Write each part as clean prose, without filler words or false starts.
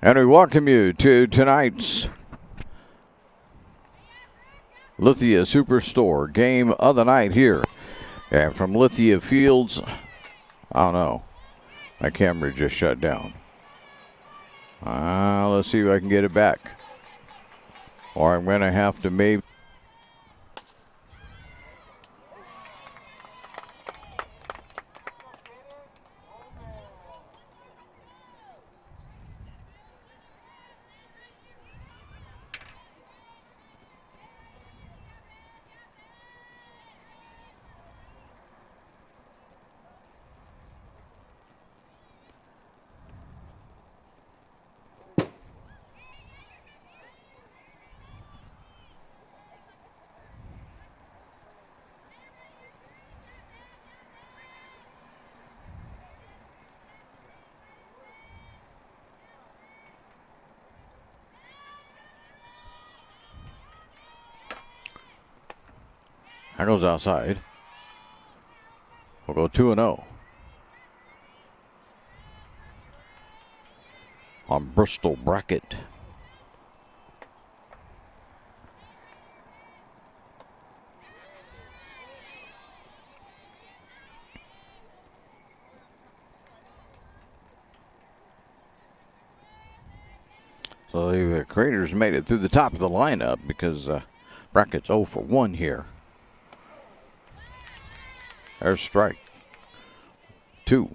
And we welcome you to tonight's Lithia Superstore game of the night here. And from Lithia Fields, I don't know, my camera just shut down. Let's see if I can get it back. Or I'm going to have to maybe. That goes outside. We'll go 2-0 on Bristol Brackett. So the Craters made it through the top of the lineup because Brackett's 0 for 1 here. There's strike 2.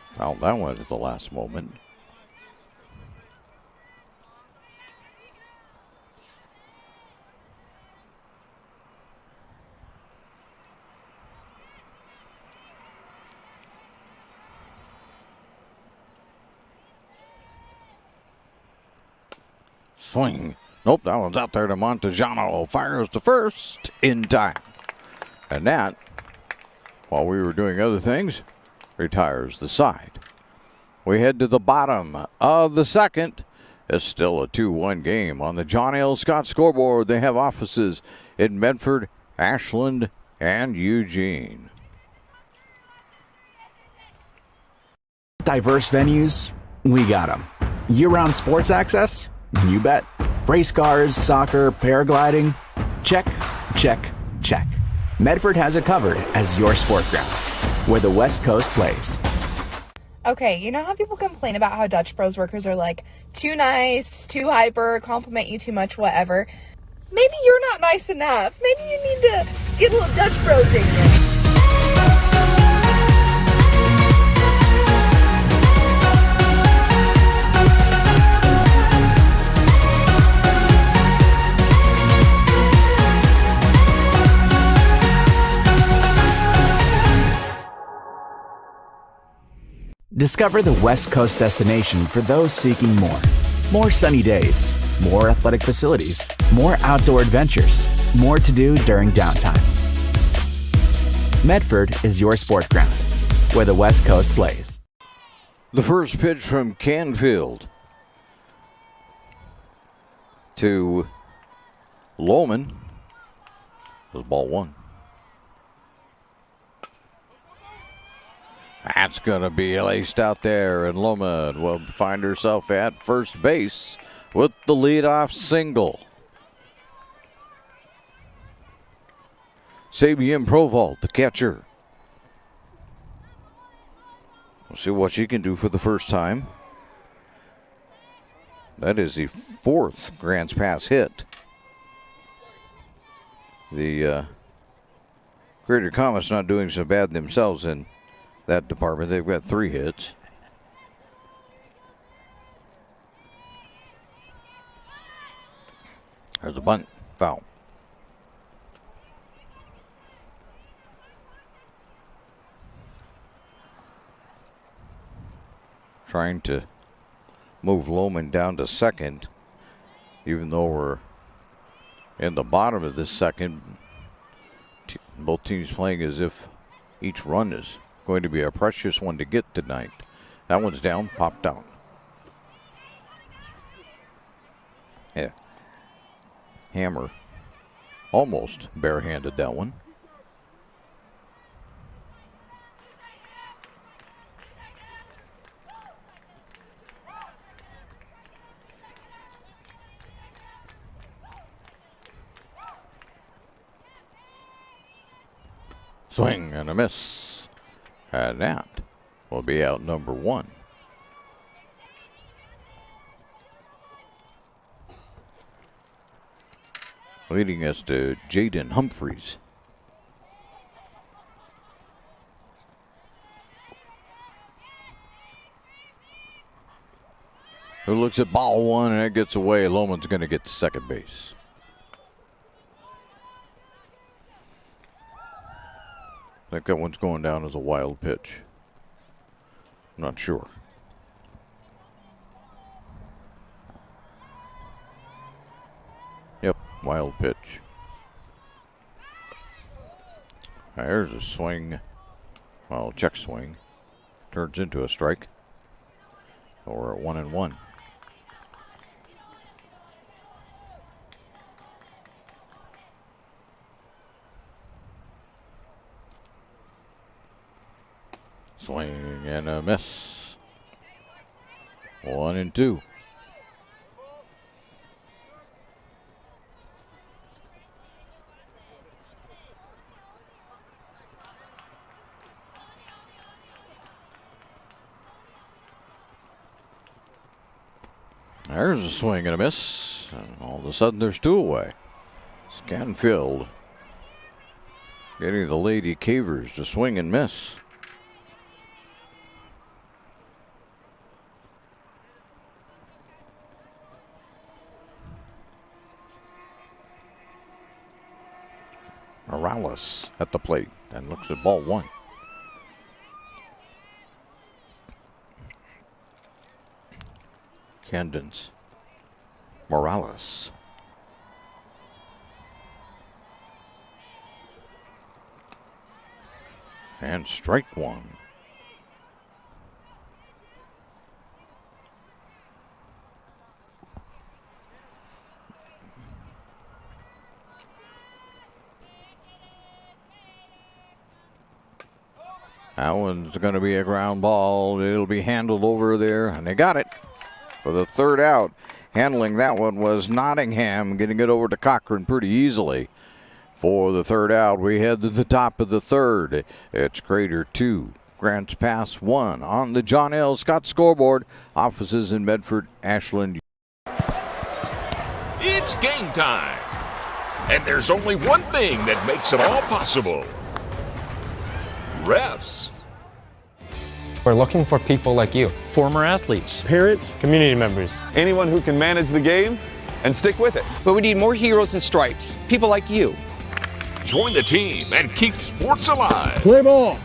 Fouled that one at the last moment. Swing. Nope, that one's out there to Montejano. Fires to first in time. And that, while we were doing other things, retires the side. We head to the bottom of the second. It's still a 2-1 game on the John L. Scott scoreboard. They have offices in Medford, Ashland, and Eugene. Diverse venues, we got them. Year-round sports access? You bet. Race cars, soccer, paragliding? Check, check, check. Medford has it covered as your sport ground, where the West Coast plays. Okay, you know how people complain about how Dutch Bros workers are like too nice, too hyper, compliment you too much, whatever? Maybe you're not nice enough. Maybe you need to get a little Dutch Bros in you. Discover the West Coast destination for those seeking more. More sunny days, more athletic facilities, more outdoor adventures, more to do during downtime. Medford is your sport ground, where the West Coast plays. The first pitch from Canfield to Lohman. Was ball 1. That's going to be laced out there, and Loma will find herself at first base with the leadoff single. Sabian Provault, the catcher. We'll see what she can do for the first time. That is the 4th Grants Pass hit. The Greater Comets not doing so bad themselves in that department. They've got 3 hits. There's a bunt. Foul. Trying to move Lohman down to second, even though we're in the bottom of this second. Both teams playing as if each run is going to be a precious one to get tonight. That one's down, popped out. Hammer almost barehanded that one. Swing and a miss. And that will be out number one. Leading us to Jaden Humphreys. Who looks at ball one and it gets away. Lohman's going to get to second base. I think that one's going down as a wild pitch. I'm not sure. Yep, wild pitch. There's a swing. Well, check swing. Turns into a strike. So we're at 1-1. Swing and a miss. 1-2. There's a swing and a miss. And all of a sudden there's two away. Scanfield getting the Lady Cavers to swing and miss. Morales at the plate and looks at ball one. Candence. Morales. And strike one. That one's going to be a ground ball. It'll be handled over there, and they got it for the third out. Handling that one was Nottingham, getting it over to Cochran pretty easily for the third out. We head to the top of the third. It's Crater 2, Grants Pass 1 on the John L. Scott scoreboard. Offices in Medford, Ashland. It's game time, and there's only one thing that makes it all possible. Refs. We're looking for people like you. Former athletes, parents, Community members. anyone who can manage the game and stick with it. But we need more heroes in stripes, people like you. Join the team and keep sports alive. Play ball.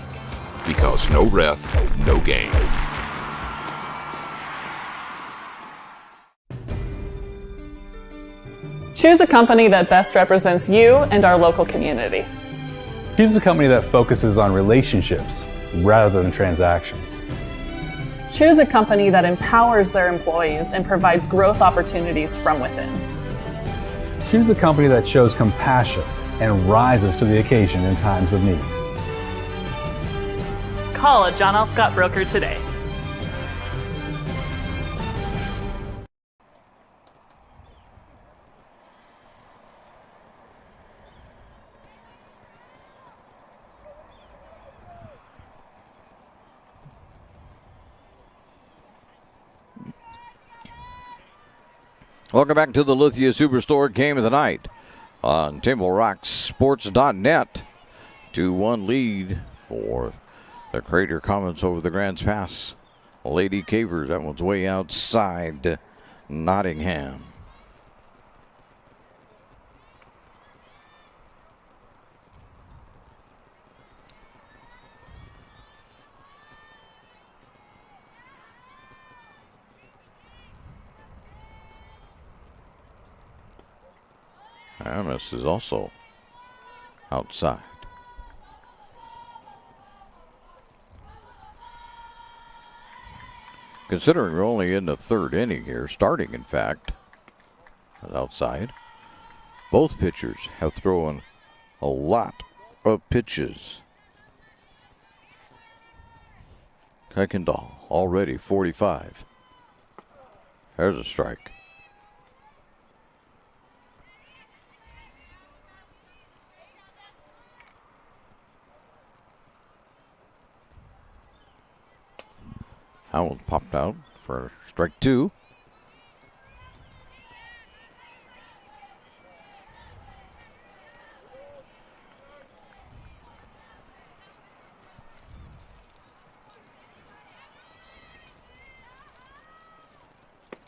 Because no ref, no game. Choose a company that best represents you and our local community. Choose a company that focuses on relationships rather than transactions. Choose a company that empowers their employees and provides growth opportunities from within. Choose a company that shows compassion and rises to the occasion in times of need. Call a John L. Scott broker today. Welcome back to the Lithia Superstore Game of the Night on TableRockSports.net. 2-1 lead for the Crater Commons over the Grants Pass. Lady Cavers, that one's way outside Nottingham. Amos is also outside. Considering we're only in the third inning here, starting in fact, outside. Both pitchers have thrown a lot of pitches. Kuykendall already 45. There's a strike. That one popped out for strike 2.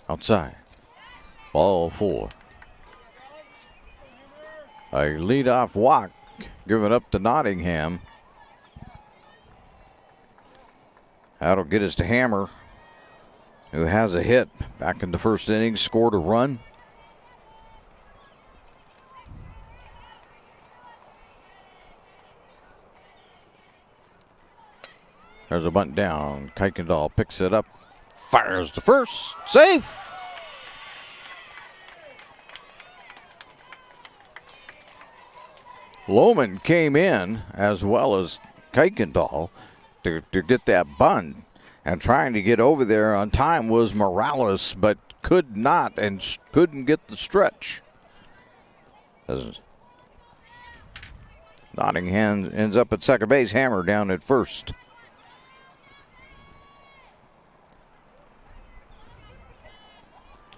Outside. Ball 4. A leadoff walk given up to Nottingham. That'll get us to Hammer, who has a hit back in the first inning, scored a run. There's a bunt down. Kuykendall picks it up, fires to first, safe. Lohman came in as well as Kuykendall to get that bunt, and trying to get over there on time was Morales, but could not and couldn't get the stretch. As Nottingham ends up at second base, Hammer down at first.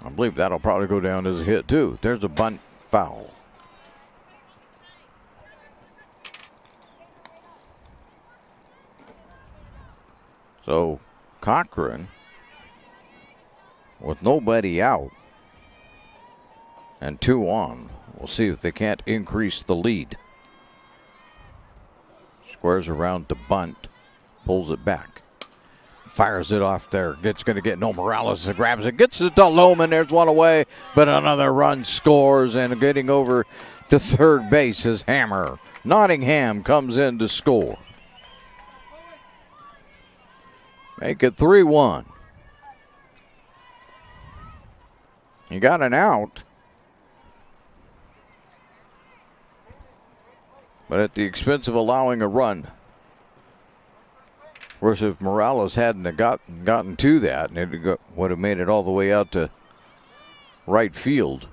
I believe that'll probably go down as a hit too. There's a bunt foul. So Cochran, with nobody out and 2 on, we'll see if they can't increase the lead. Squares around to bunt, pulls it back, fires it off there. It's going to get no Morales, grabs it, gets it to Lohman. There's one away, but another run scores, and getting over to third base is Hammer. Nottingham comes in to score. Make it 3-1. You got an out, but at the expense of allowing a run. Of course, if Morales hadn't gotten to that, and it would have made it all the way out to right field,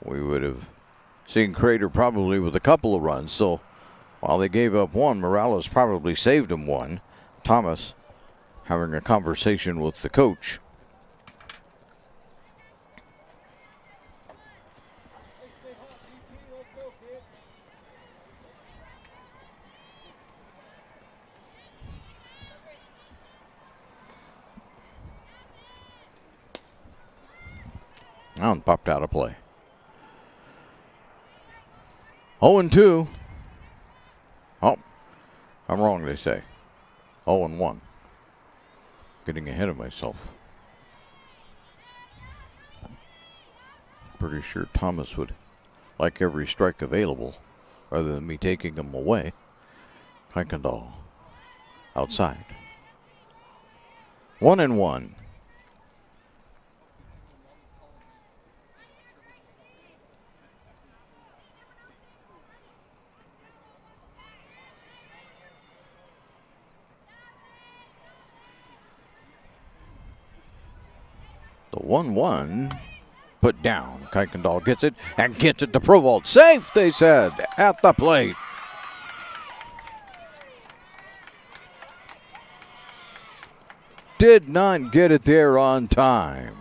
we would have seen Crater probably with a couple of runs. So while they gave up one, Morales probably saved him one. Thomas having a conversation with the coach. That one popped out of play. 0-2. Oh, I'm wrong, they say. 0-1. Getting ahead of myself. Pretty sure Thomas would like every strike available rather than me taking them away. Kuykendall outside. 1-1. The 1-1 put down. Kuykendall gets it and gets it to Provolt. Safe, they said, at the plate. Did not get it there on time.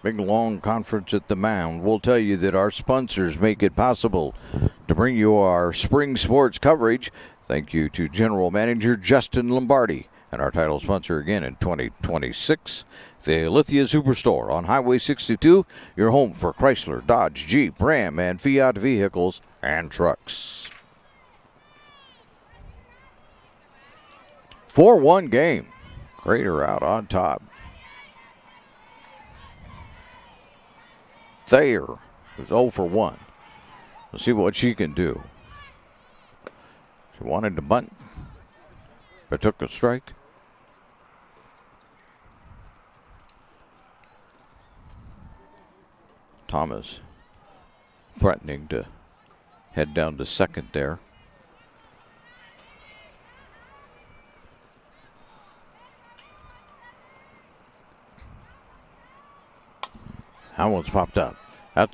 Big long conference at the mound. We'll tell you that our sponsors make it possible to bring you our spring sports coverage. Thank you to General Manager Justin Lombardi and our title sponsor again in 2026, the Lithia Superstore on Highway 62, your home for Chrysler, Dodge, Jeep, Ram, and Fiat vehicles and trucks. 4-1 game. Crater out on top. Thayer was 0 for 1. We'll see what she can do. She wanted to bunt. Or took a strike. Thomas threatening to head down to second there. That one's popped up.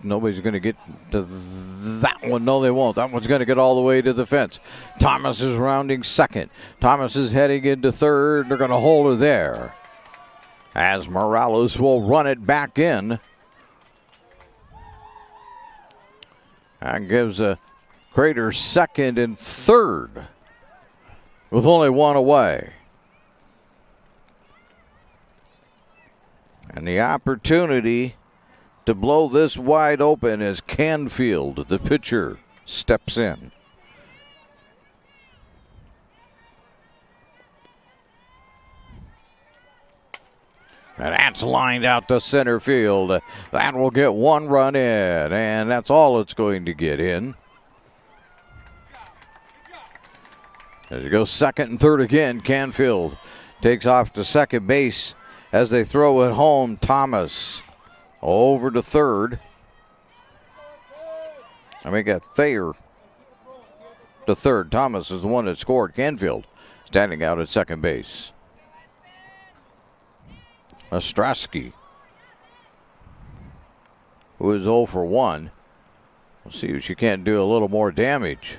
Nobody's going to get to that one. No, they won't. That one's going to get all the way to the fence. Thomas is rounding second. Thomas is heading into third. They're going to hold her there, as Morales will run it back in. That gives Crater second and third with only one away. And the opportunity to blow this wide open as Canfield, the pitcher, steps in. And that's lined out to center field. That will get one run in, and that's all it's going to get in. As it goes second and third again, Canfield takes off to second base as they throw it home. Thomas over to third. Got Thayer to third. Thomas is the one that scored. Canfield standing out at second base. Ostrowski, who is 0 for 1. We'll see if she can't do a little more damage.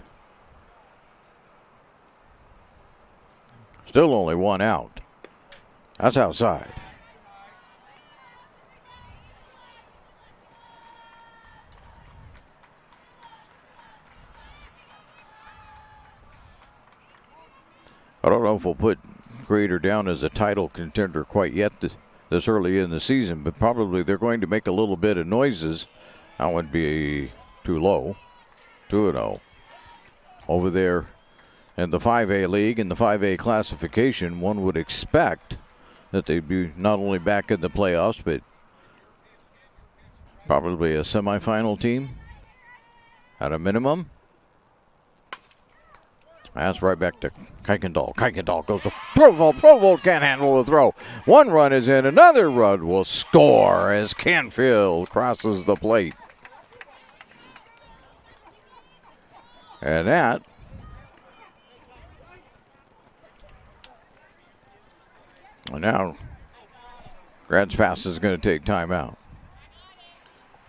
Still only one out. That's outside. I don't know if we'll put Crater down as a title contender quite yet this early in the season, but probably they're going to make a little bit of noises. That would be too low. 2-0. Over there in the 5A league, in the 5A classification, one would expect that they'd be not only back in the playoffs, but probably a semifinal team at a minimum. That's right back to Kuykendall. Kuykendall goes to Provost. Provost can't handle the throw. One run is in. Another run will score as Canfield crosses the plate. And that now Grants Pass is going to take time out.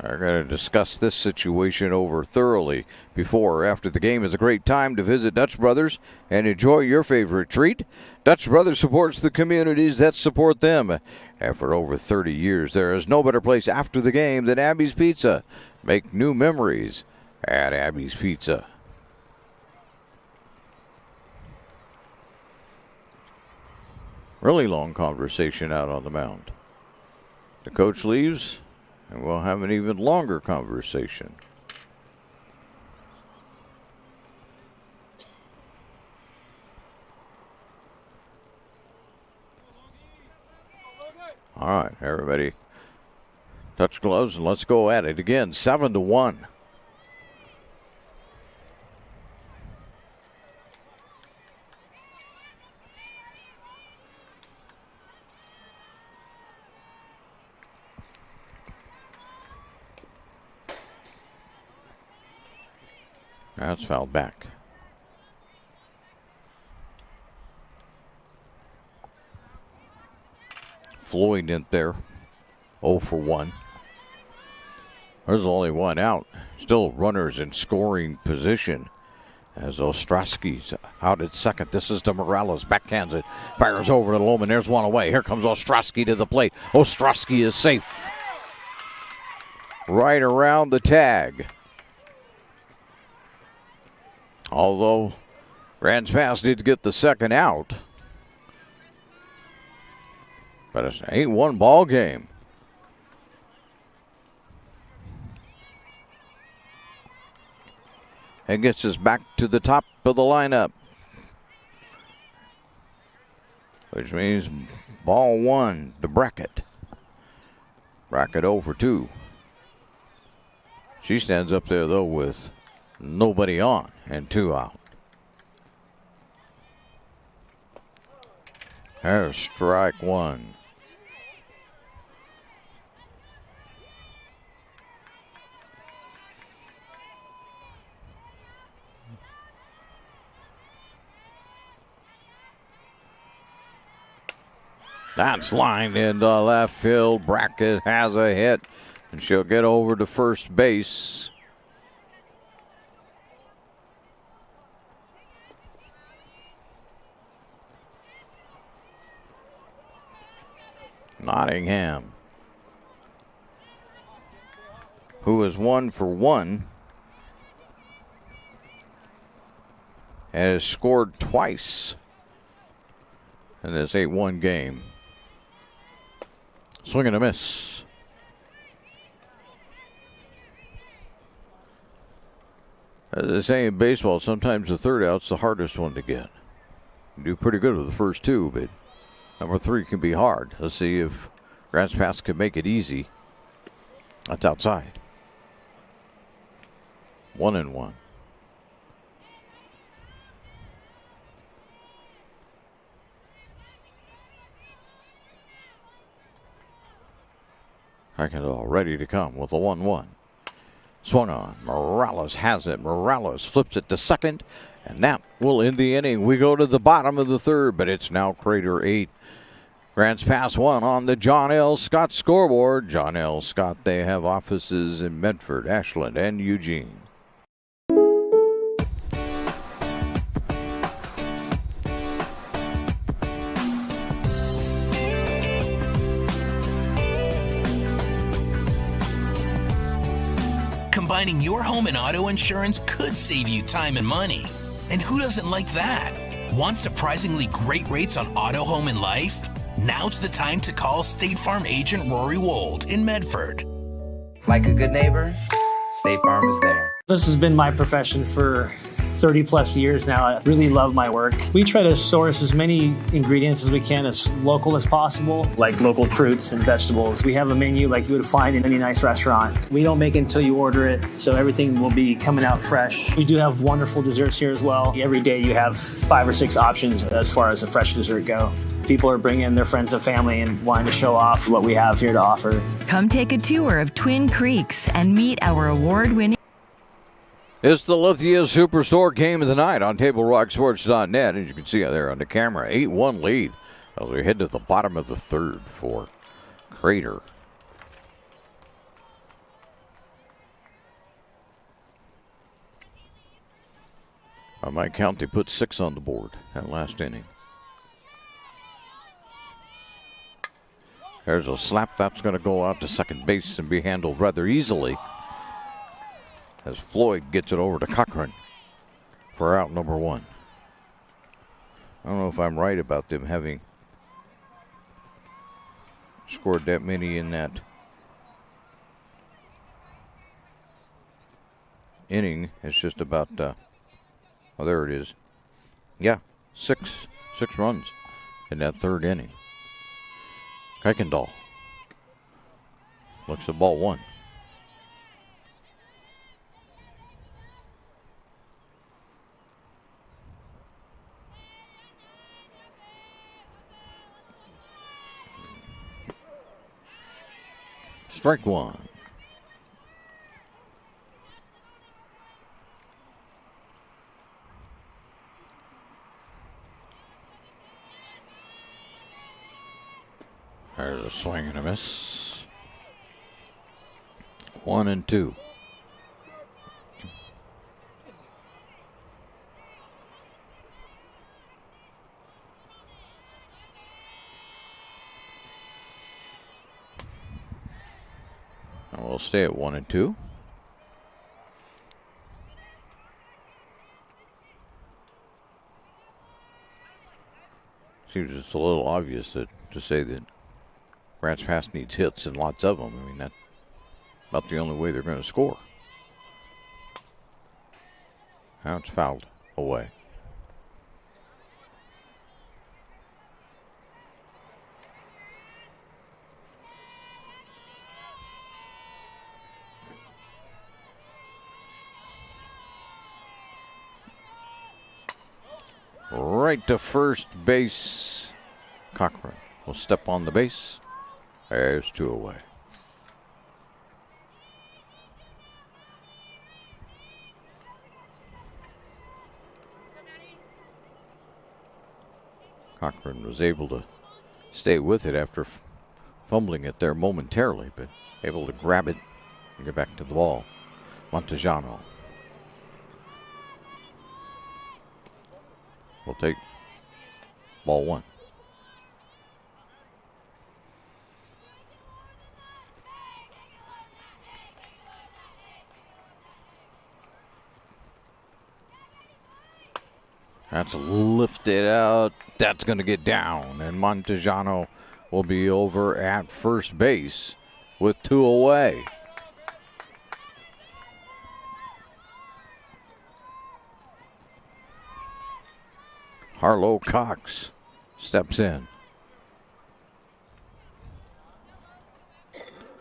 We're going to discuss this situation over thoroughly before or after the game. Is a great time to visit Dutch Brothers and enjoy your favorite treat. Dutch Brothers supports the communities that support them. And for over 30 years, there is no better place after the game than Abby's Pizza. Make new memories at Abby's Pizza. Really long conversation out on the mound. The coach leaves, and we'll have an even longer conversation. All right, everybody. Touch gloves and let's go at it again. 7-1. That's fouled back. Floyd in there. 0 for 1. There's only one out. Still runners in scoring position as Ostrowski's out at second. This is to Morales. Backhands it. Fires over to Lohman. There's one away. Here comes Ostrowski to the plate. Ostrowski is safe. Right around the tag. Although Grants Pass did get the second out. But it's an 8-1 ball game. And gets us back to the top of the lineup. Which means ball one to Brackett. Brackett 0 for 2. She stands up there, though, with nobody on and 2 out. There's strike one. That's lined into left field. Brackett has a hit, and she'll get over to first base. Nottingham, who is 1 for 1, has scored twice in this 8-1 game. Swing and a miss. As they say in baseball, sometimes the third out's the hardest one to get. You do pretty good with the first two, but number 3 can be hard. Let's see if Grants Pass can make it easy. That's outside. 1-1. Kuykendall ready to come with a 1-1. Swung on. Morales has it. Morales flips it to second, and that will end the inning. We go to the bottom of the third, but it's now Crater 8. Grants Pass 1 on the John L. Scott scoreboard. John L. Scott, they have offices in Medford, Ashland, and Eugene. Combining your home and auto insurance could save you time and money. And who doesn't like that? Want surprisingly great rates on auto, home, and life? Now's the time to call State Farm agent Rory Wold in Medford. Like a good neighbor, State Farm is there. This has been my profession for 30 plus years now. I really love my work. We try to source as many ingredients as we can, as local as possible, like local fruits and vegetables. We have a menu like you would find in any nice restaurant. We don't make it until you order it, so everything will be coming out fresh. We do have wonderful desserts here as well. Every day you have 5 or 6 options as far as a fresh dessert go. People are bringing their friends and family and wanting to show off what we have here to offer. Come take a tour of Twin Creeks and meet our award-winning. It's the Lithia Superstore game of the night on TableRockSports.net. As you can see out there on the camera, 8-1 lead as we head to the bottom of the third for Crater. By my count, they put 6 on the board that last inning. There's a slap that's going to go out to second base and be handled rather easily, as Floyd gets it over to Cochran for out number 1. I don't know if I'm right about them having scored that many in that inning. It's just about, oh, there it is. Yeah, six runs in that third inning. Kuykendall looks at ball 1. Strike 1. There's a swing and a miss. 1-2. And we'll stay at 1-2. Seems just a little obvious to say that Grants Pass needs hits and lots of them. I mean, that's about the only way they're going to score. Now it's fouled away. Right to first base Cochran will step on the base. There's 2 away. Cochran was able to stay with it after fumbling it there momentarily, but able to grab it and get back to the ball. Montejano will take ball 1. That's lifted out. That's going to get down. And Montejano will be over at first base with 2 away. Harlow Cox steps in.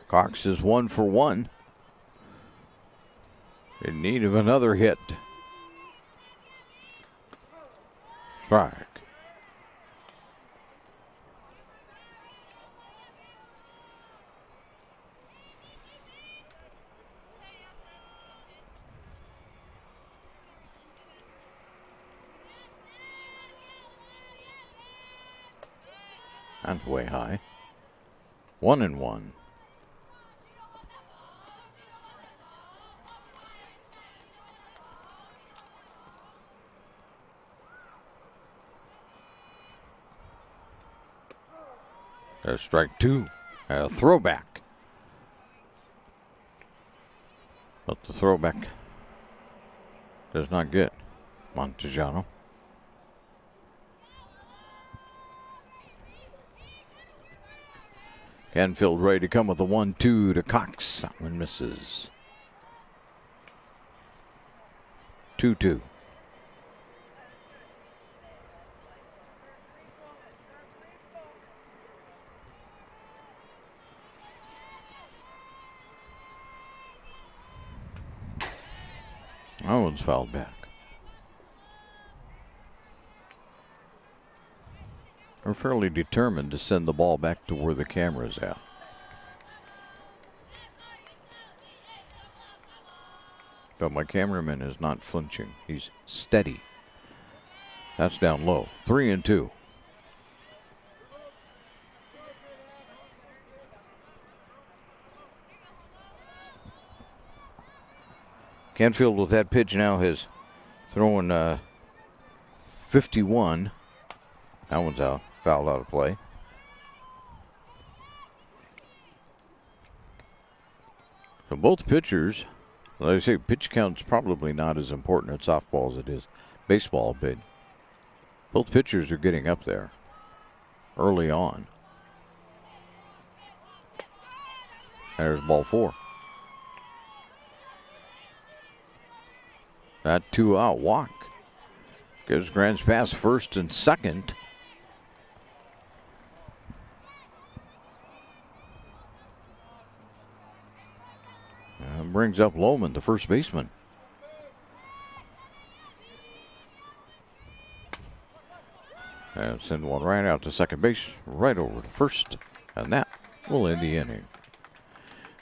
Cox is 1 for 1. In need of another hit. Strike. That's way high. 1-1. There's strike 2. A throwback. But the throwback does not get Montejano. Canfield ready to come with the 1-2 to Cox. That one misses. 2-2. That one's fouled back. We're fairly determined to send the ball back to where the camera's at. But my cameraman is not flinching. He's steady. That's down low. 3-2. Canfield with that pitch now has thrown 51. That one's out. Fouled out of play. So both pitchers, like I say, pitch count's probably not as important at softball as it is baseball, but both pitchers are getting up there early on. There's ball 4. That 2-out walk gives Grants Pass first and second. And brings up Lohman, the first baseman. And send one right out to second base, right over to first. And that will end the inning.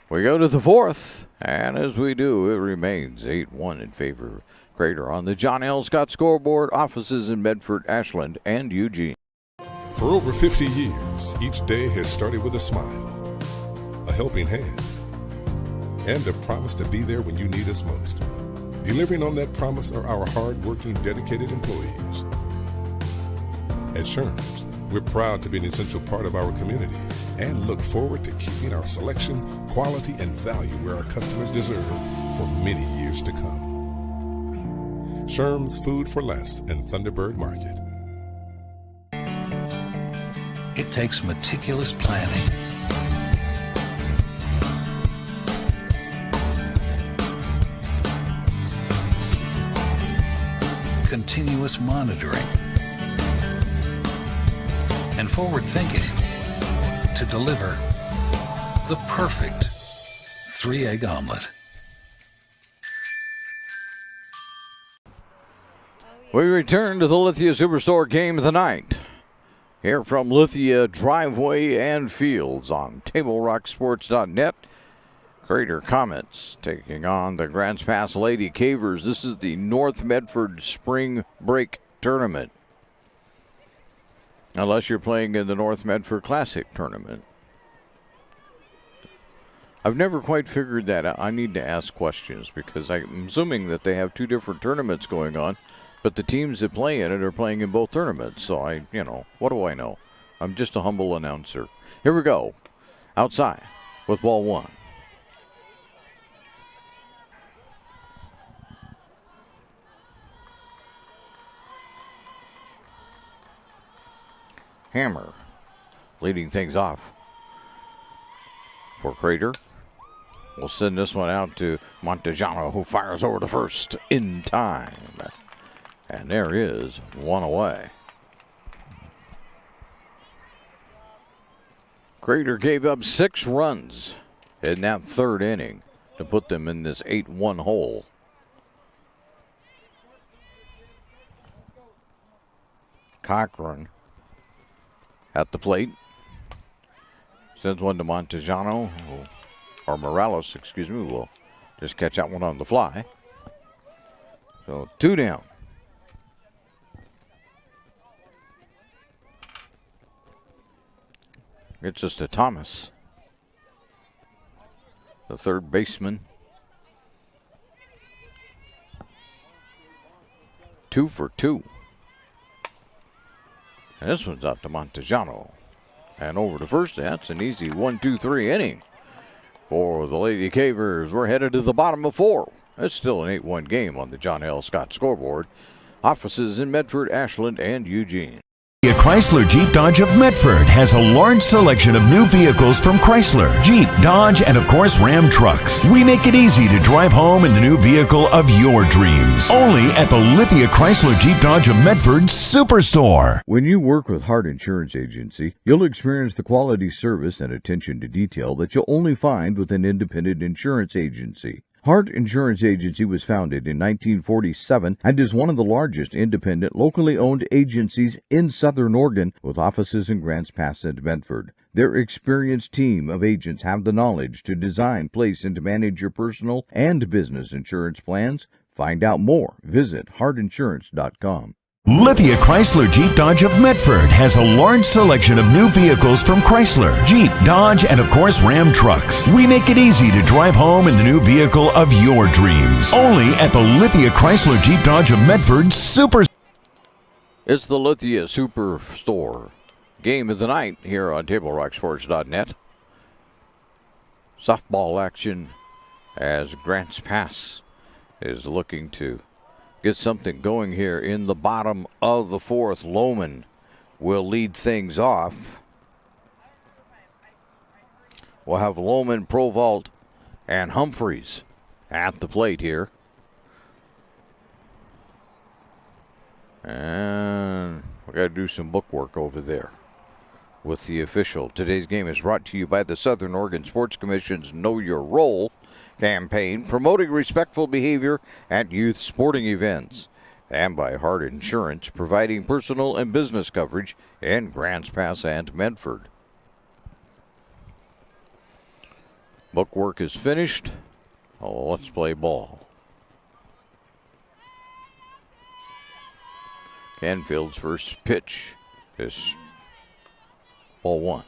We go to the 4th, and as we do, it remains 8-1 in favor of Crater on the John L. Scott scoreboard. Offices in Medford, Ashland, and Eugene. For over 50 years, each day has started with a smile, a helping hand, and a promise to be there when you need us most. Delivering on that promise are our hard-working, dedicated employees. At Sherms, we're proud to be an essential part of our community and look forward to keeping our selection, quality, and value where our customers deserve for many years to come. Sherms Food for Less and Thunderbird Market. It takes meticulous planning, continuous monitoring, and forward thinking to deliver the perfect 3-egg omelet. We return to the Lithia Superstore game of the night. here from Lithia Driveway and Fields on TableRockSports.net. Crater Comets taking on the Grants Pass Lady Cavers. This is the North Medford Spring Break Tournament. Unless you're playing in the North Medford Classic Tournament. I've never quite figured that out. I need to ask questions because I'm assuming that they have two different tournaments going on, but the teams that play in it are playing in both tournaments. So what do I know? I'm just a humble announcer. Here we go. Outside with ball one. Hammer leading things off for Crater. We'll send this one out to Montejano, who fires over the first in time. And there is one away. Crater gave up 6 runs in that third inning to put them in this 8-1 hole. Cochran at the plate. Sends one to Montejano, or Morales, will just catch that one on the fly. So 2 down. It's just a Thomas, the third baseman. 2 for 2. And this one's out to Montejano. And over to first. That's an easy 1-2-3 inning for the Lady Cavers. We're headed to the bottom of 4. It's still an 8-1 game on the John L. Scott scoreboard. Offices in Medford, Ashland, and Eugene. Chrysler Jeep Dodge of Medford has a large selection of new vehicles from Chrysler, Jeep, Dodge, and of course Ram trucks. We make it easy to drive home in the new vehicle of your dreams. Only at the Lithia Chrysler Jeep Dodge of Medford Superstore. When you work with Hart Insurance Agency, you'll experience the quality service and attention to detail that you'll only find with an independent insurance agency. Hart Insurance Agency was founded in 1947 and is one of the largest independent, locally owned agencies in Southern Oregon, with offices in Grants Pass and Medford. Their experienced team of agents have the knowledge to design, place, and to manage your personal and business insurance plans. Find out more. Visit hartinsurance.com. Lithia Chrysler Jeep Dodge of Medford has a large selection of new vehicles from Chrysler, Jeep, Dodge, and of course Ram trucks. We make it easy to drive home in the new vehicle of your dreams. Only at the Lithia Chrysler Jeep Dodge of Medford Super. It's the Lithia Superstore. Game of the night here on TableRockSports.net. Softball action as Grants Pass is looking to get something going here in the bottom of the 4th. Lohman will lead things off. We'll have Lohman, Provault, and Humphreys at the plate here. And we got to do some bookwork over there with the official. Today's game is brought to you by the Southern Oregon Sports Commission's Know Your Role campaign, promoting respectful behavior at youth sporting events, and by Hart Insurance, providing personal and business coverage in Grants Pass and Medford. Bookwork is finished. Let's play ball. Canfield's first pitch is ball 1.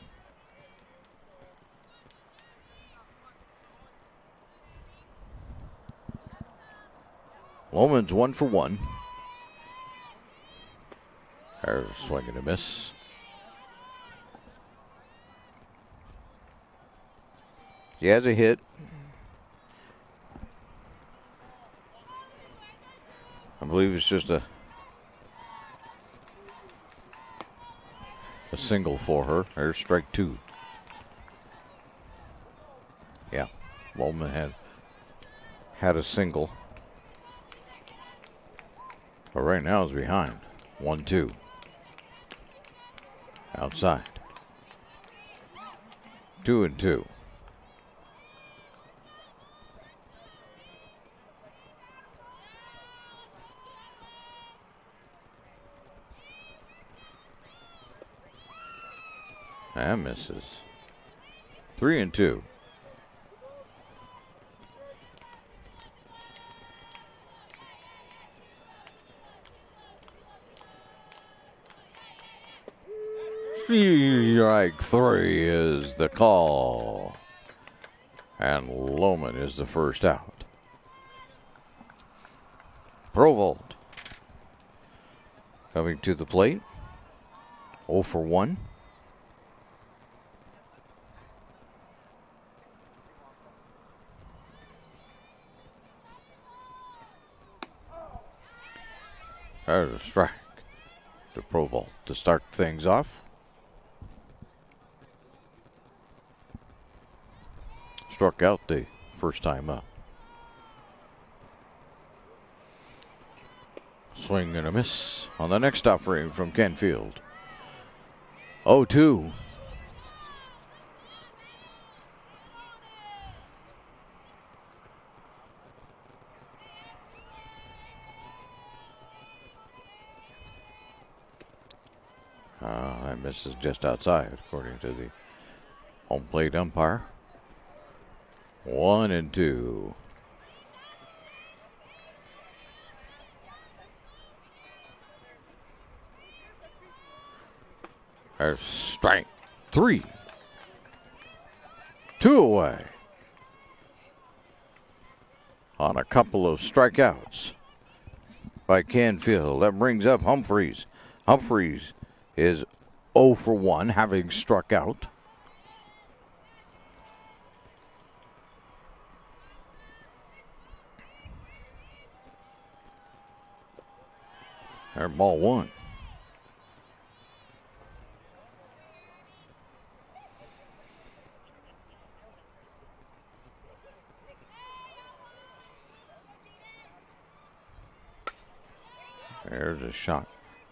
Lohman's 1 for 1. There's a swing and a miss. He has a hit. I believe it's just a single for her. There's strike 2. Yeah, Lohman had a single. But right now is behind. 1-2. Outside. 2-2. And misses. 3-2. Strike 3 is the call. And Lohman is the first out. Provolt coming to the plate. 0 for 1. There's a strike to Provolt to start things off. Struck out the first time up. Swing and a miss on the next offering from Canfield. 0-2. That misses just outside, according to the home plate umpire. 1-2. There's strike 3. 2 away. On a couple of strikeouts by Canfield. That brings up Humphreys. Humphreys is 0 for 1, having struck out. There's ball 1. There's a shot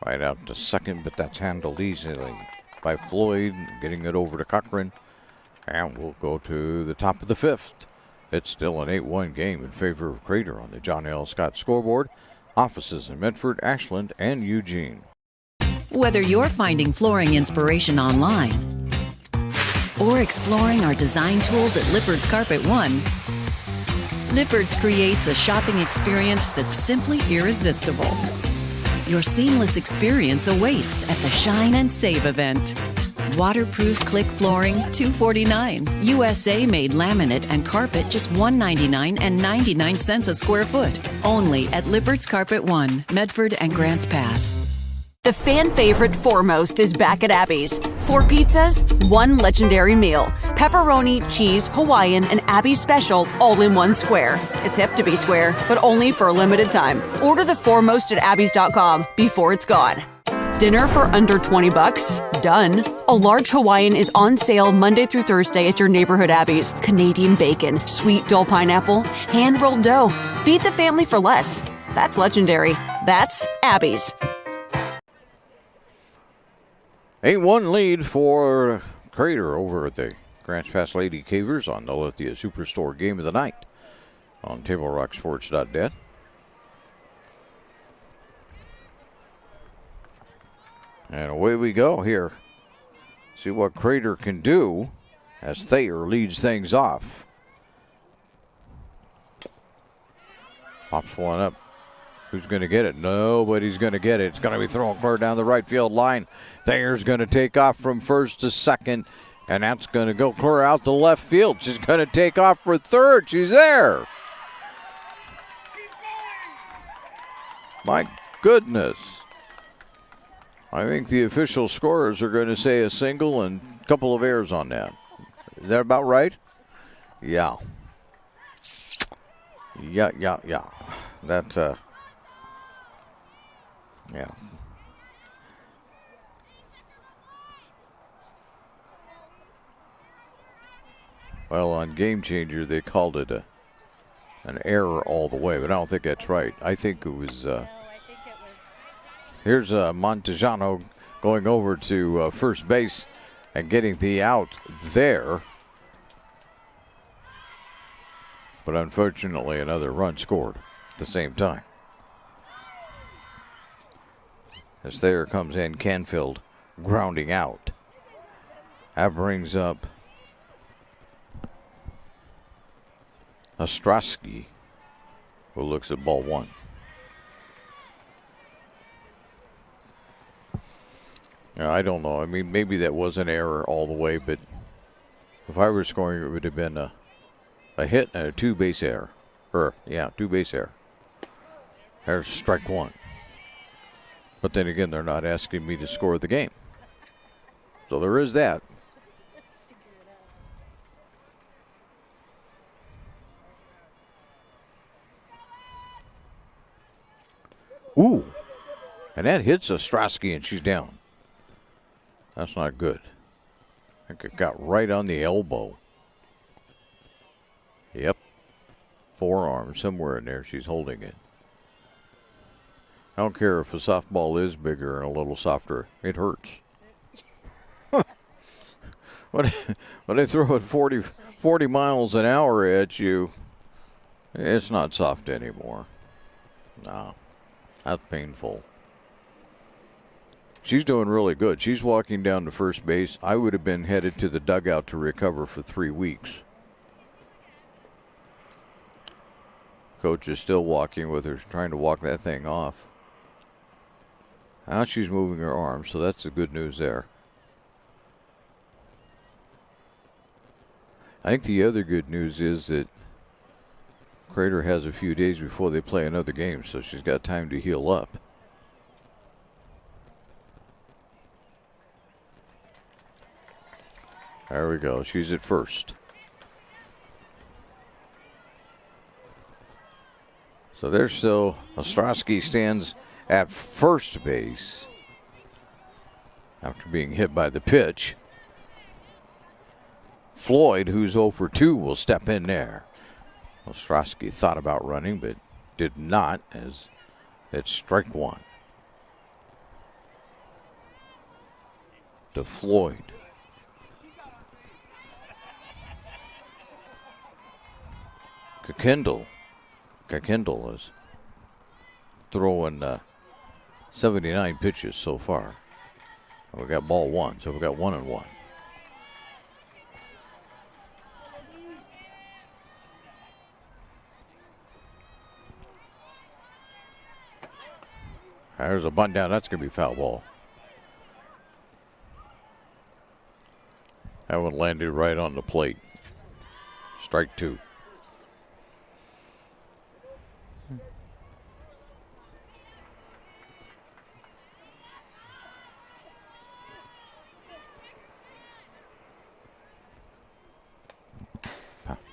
right out to second, but that's handled easily by Floyd, getting it over to Cochran. And we'll go to the top of the 5th. It's still an 8-1 game in favor of Crater on the John L. Scott scoreboard. Offices in Medford, Ashland, and Eugene. Whether you're finding flooring inspiration online or exploring our design tools at Lippard's Carpet One, Lippard's creates a shopping experience that's simply irresistible. Your seamless experience awaits at the Shine and Save event. Waterproof click flooring, $249. USA-made laminate and carpet, just $199 and 99 cents a square foot. Only at Lippard's Carpet One, Medford and Grants Pass. The fan favorite Foremost is back at Abby's. 4 pizzas, 1 legendary meal. Pepperoni, cheese, Hawaiian, and Abby's special all in 1 square. It's hip to be square, but only for a limited time. Order the Foremost at Abby's.com before it's gone. Dinner for under $20? Done. A large Hawaiian is on sale Monday through Thursday at your neighborhood Abby's. Canadian bacon, sweet Dole pineapple, hand-rolled dough. Feed the family for less. That's legendary. That's Abby's. 8-1 lead for Crater over at the Grants Pass Lady Cavers on the Lithia Superstore Game of the Night on TableRockSports.net. And away we go here. See what Crater can do as Thayer leads things off. Pops one up. Who's going to get it? Nobody's going to get it. It's going to be thrown clear down the right field line. Thayer's going to take off from first to second, and that's going to go clear out the left field. She's going to take off for third. She's there. My goodness. I think the official scorers are going to say a single and a couple of errors on that. Is that about right? Yeah. Yeah. That's, yeah. Well, on Game Changer, they called it an error all the way, but I don't think that's right. I think it was... Here's Montejano going over to first base and getting the out there. But unfortunately, another run scored at the same time. As Thayer comes in, Canfield grounding out. That brings up Ostrowski, who looks at ball one. Now, I don't know. I mean, maybe that was an error all the way, but if I were scoring, it would have been a hit and a two-base error. Two-base error. There's strike one. But then again, they're not asking me to score the game. So there is that. Ooh. And that hits Ostrowski and she's down. That's not good. I think it got right on the elbow. Yep. Forearm, somewhere in there she's holding it. I don't care if a softball is bigger and a little softer. It hurts. When I throw it 40 miles an hour at you, it's not soft anymore. No, that's painful. She's doing really good. She's walking down to first base. I would have been headed to the dugout to recover for 3 weeks. Coach is still walking with her, trying to walk that thing off. Now she's moving her arm, so that's the good news there. I think the other good news is that Crater has a few days before they play another game, so she's got time to heal up. There we go. She's at first. So there's still Ostrowski stands at first base after being hit by the pitch. Floyd, who's 0 for 2, will step in there. Ostrowski thought about running, but did not, as it's strike one to Floyd. Kekindle is throwing 79 pitches so far. We got ball one, so we got 1-1. There's a bunt down. That's going to be foul ball. That one landed right on the plate. Strike two.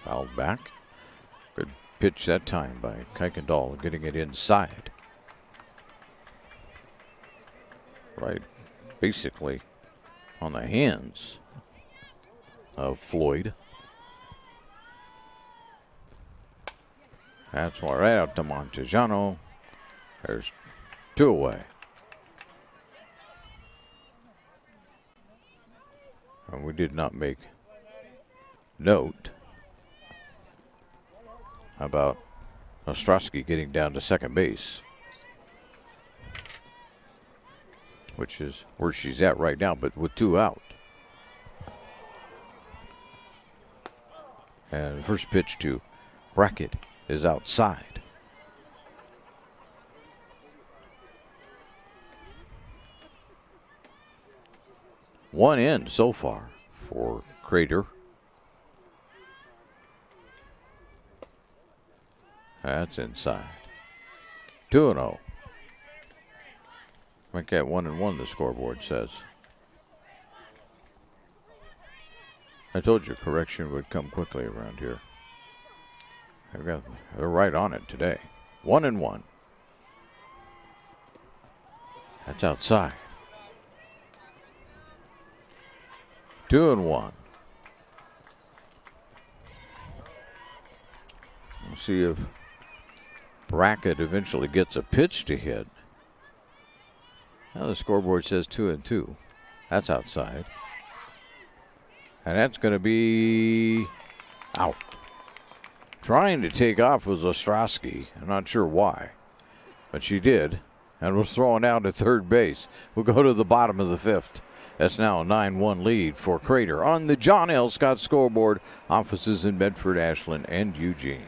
Fouled back. Good pitch that time by Kuykendall, getting it inside. Right, basically on the hands of Floyd. That's one right out to Montejano. There's 2 away. And we did not make note about Ostrowski getting down to second base, which is where she's at right now, but with 2 out. And the first pitch to Brackett is outside. One in so far for Crater. That's inside. 2-0. Make that 1-1, the scoreboard says. I told you correction would come quickly around here. They're right on it today. 1-1. That's outside. 2-1. We'll see if Brackett eventually gets a pitch to hit. Now the scoreboard says 2-2. That's outside. And that's going to be out. Trying to take off was Ostrowski. I'm not sure why, but she did, and was thrown out at third base. We'll go to the bottom of the 5th. That's now a 9-1 lead for Crater on the John L. Scott scoreboard. Offices in Medford, Ashland, and Eugene.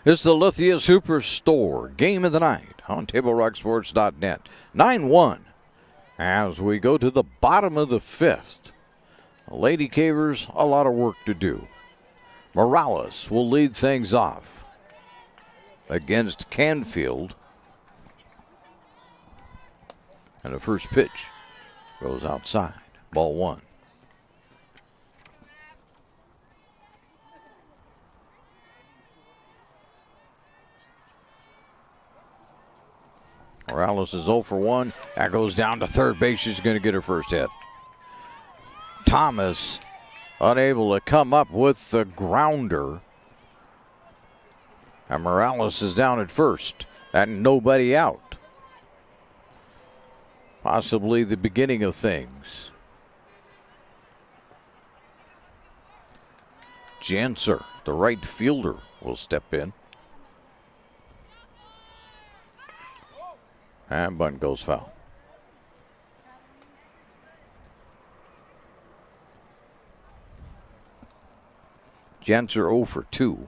This is the Lithia Superstore Game of the Night on TableRockSports.net. 9-1 as we go to the bottom of the fifth. Lady Cavers, a lot of work to do. Morales will lead things off against Canfield. And the first pitch goes outside. Ball one. Morales is 0 for 1. That goes down to third base. She's going to get her first hit. Thomas unable to come up with the grounder. And Morales is down at first. And nobody out. Possibly the beginning of things. Janser, the right fielder, will step in. And bunt goes foul. Janser 0 for 2.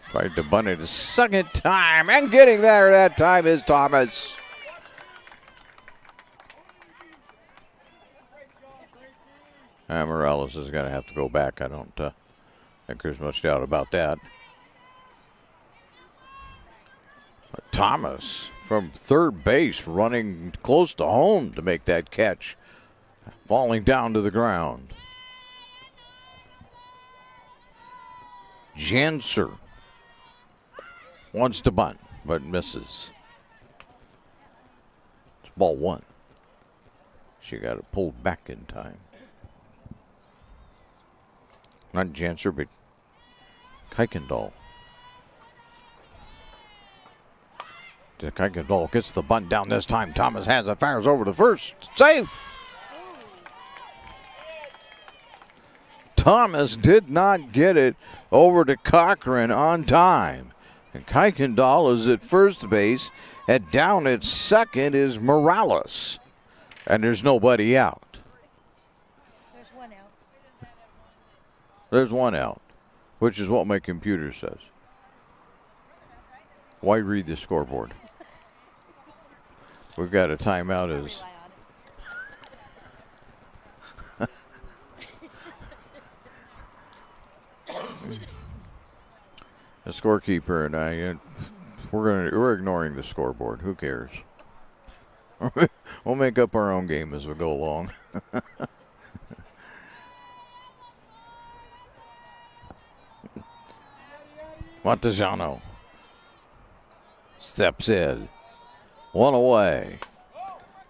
Tried to bunt it a second time, and getting there that time is Thomas. Morales is going to have to go back. I don't think there's much doubt about that. But Thomas from third base running close to home to make that catch. Falling down to the ground. Janser wants to bunt, but misses. It's ball one. She got it pulled back in time. Not Janser, but Kuykendall. Kuykendall gets the bunt down this time. Thomas has it, fires over to first. Safe! Thomas did not get it over to Cochran on time. And Kuykendall is at first base, and down at second is Morales. And there's nobody out. There's one out, which is what my computer says. Why read the scoreboard? We've got a timeout as the scorekeeper and I we're ignoring the scoreboard. Who cares? We'll make up our own game as we go along. Montejano steps in. One away.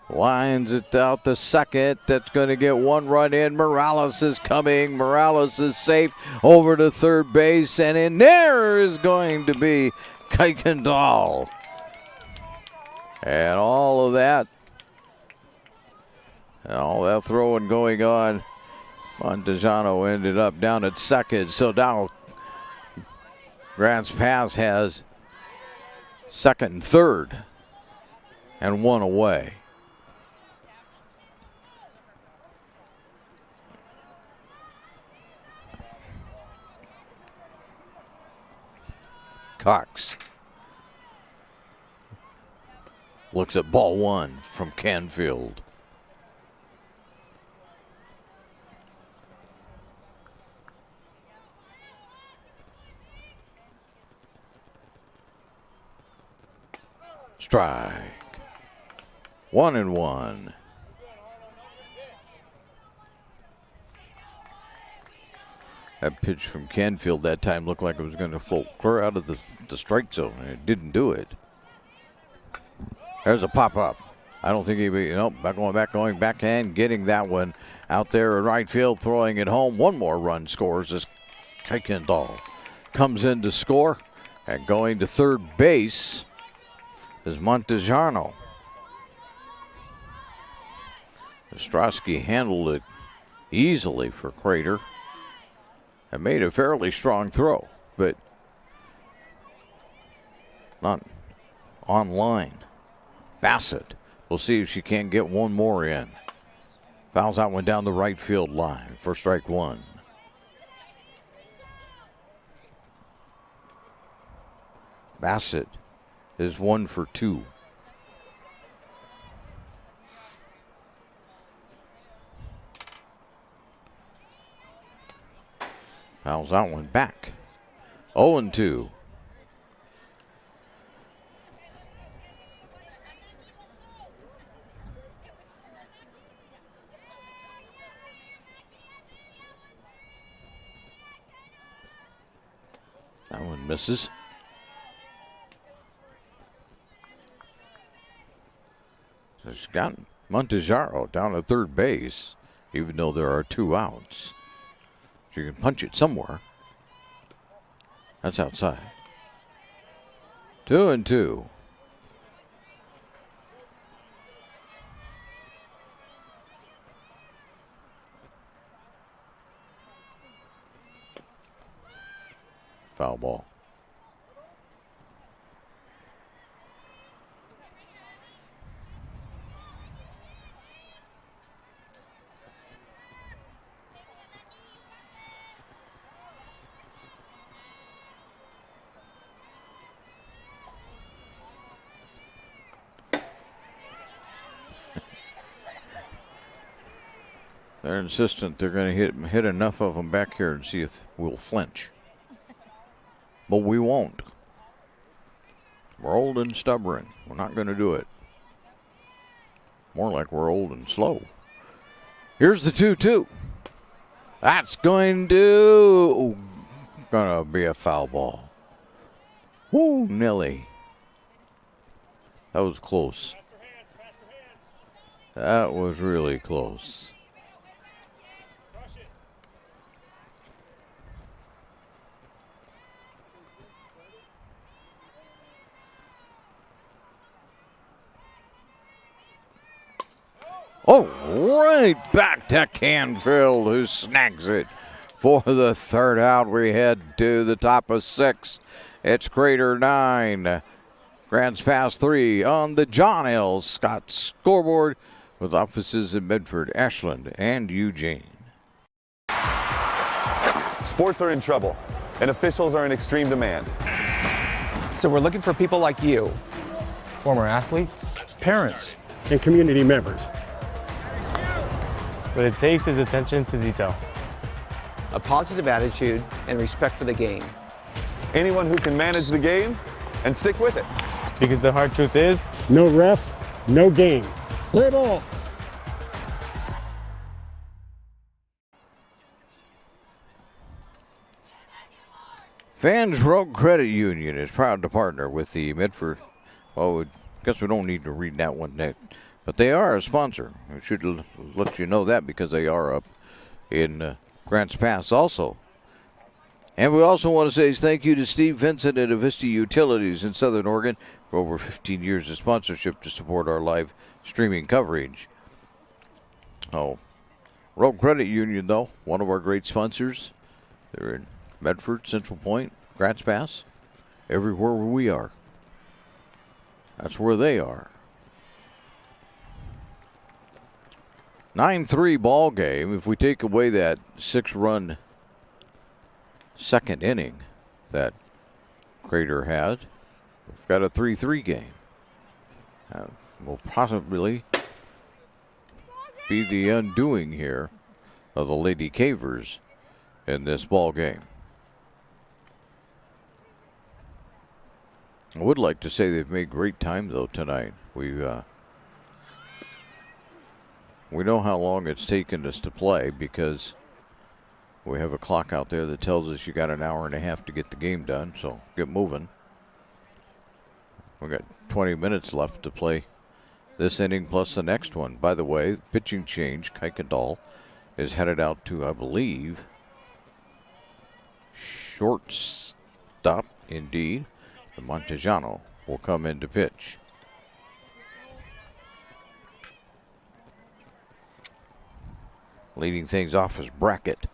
Lines it out to second. That's going to get one run in. Morales is coming. Morales is safe over to third base. And in there is going to be Kuykendall. And all that throwing going on. Montejano ended up down at second. So now Grants Pass has second and third and one away. Cox looks at ball one from Canfield. Strike. 1-1. That pitch from Canfield that time looked like it was going to float clear out of the strike zone, and it didn't do it. There's a pop-up. I don't think going backhand, getting that one out there in right field, throwing it home. One more run scores as Kuykendall comes in to score, and going to third base is Montejano. Ostrowski handled it easily for Crater and made a fairly strong throw, but not on line. Bassett, we'll see if she can get one more in. Fouls that one down the right field line for strike one. Bassett is 1 for 2. Fouls that one back. 0-2. That one misses. So she's got Montejaro down at third base, even though there are 2 outs. She can punch it somewhere. That's outside. 2-2. Foul ball. They're insistent they're going to hit enough of them back here and see if we'll flinch. But we won't. We're old and stubborn. We're not going to do it. More like we're old and slow. Here's the 2-2. That's going to be a foul ball. Woo, Nelly. That was close. That was really close. Oh, right back to Canfield, who snags it for the third out. We head to the top of 6. It's Crater 9. Grants Pass 3 on the John L. Scott scoreboard, with offices in Medford, Ashland, and Eugene. Sports are in trouble, and officials are in extreme demand. So we're looking for people like you. Former athletes, parents, and community members. What it takes is attention to detail, A positive attitude and respect for the game. Anyone who can manage the game and stick with it. because the hard truth is, no ref, no game. Play ball. Fans Road Credit Union is proud to partner with the Medford. Well, I guess we don't need to read that one next. But they are a sponsor. We should let you know that because they are up in Grants Pass also. And we also want to say thank you to Steve Vincent at Avista Utilities in Southern Oregon for over 15 years of sponsorship to support our live streaming coverage. Oh, Road Credit Union, though, one of our great sponsors. They're in Medford, Central Point, Grants Pass, everywhere where we are. That's where they are. 9-3 ball game. If we take away that 6-run second inning that Crater had, we've got a 3-3 game. will possibly be the undoing here of the Lady Cavers in this ball game. I would like to say they've made great time though tonight. We know how long it's taken us to play because we have a clock out there that tells us you got an hour and a half to get the game done, so get moving. We got 20 minutes left to play this inning plus the next one. By the way, pitching change, Kuykendall is headed out to, I believe, shortstop indeed. The Montejano will come in to pitch. Leading things off is Brackett.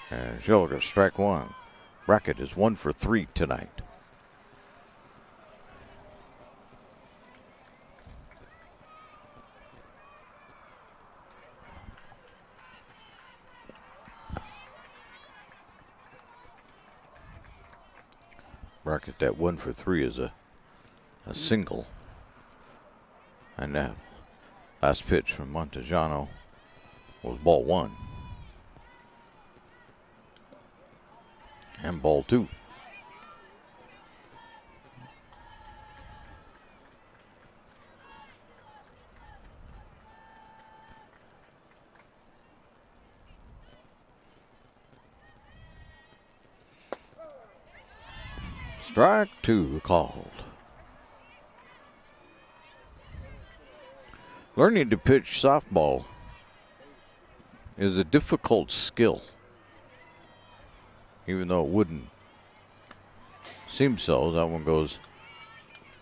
And she'll get strike one. Brackett is 1 for 3 tonight. Brackett, that 1 for 3 is a single. And that last pitch from Montejano was ball 1. And ball 2. Strike 2 called. Learning to pitch softball is a difficult skill, even though it wouldn't seem so. That one goes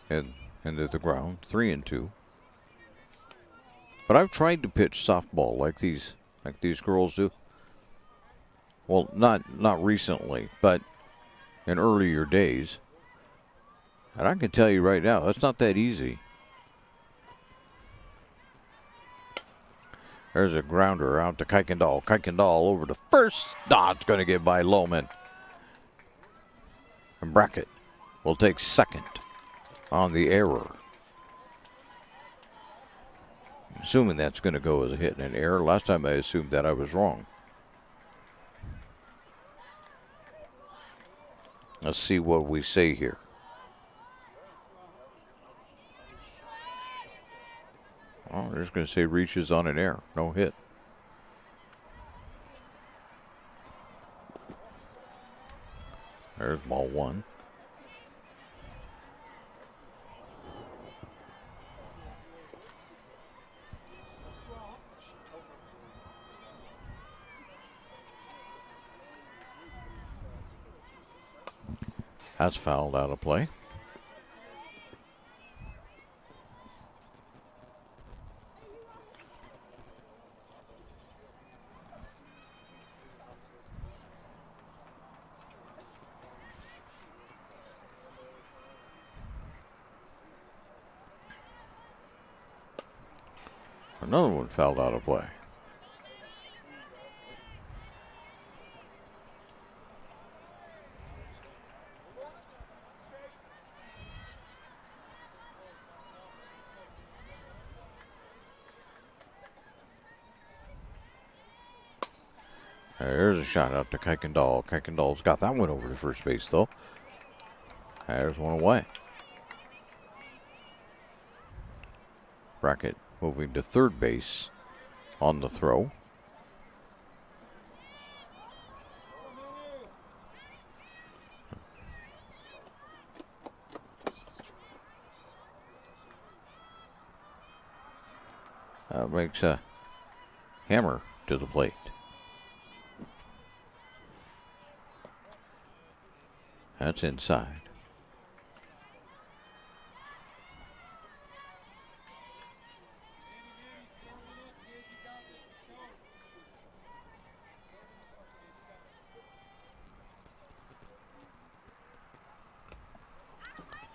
into the ground, 3-2. But I've tried to pitch softball like these girls do. Well, not recently, but in earlier days. And I can tell you right now, that's not that easy. There's a grounder out to Kuykendall. Kuykendall over to first. It's going to get by Lohman. And Brackett will take second on the error. I'm assuming that's going to go as a hit and an error. Last time I assumed that I was wrong. Let's see what we say here. Oh, they're just going to say reaches on an error. No hit. There's ball 1. That's fouled out of play. Another one fouled out of play. There's a shot out to Kuykendall. Kuykendall's got that one over to first base, though. There's one away. Brackett moving to third base on the throw. That makes a hammer to the plate. That's inside.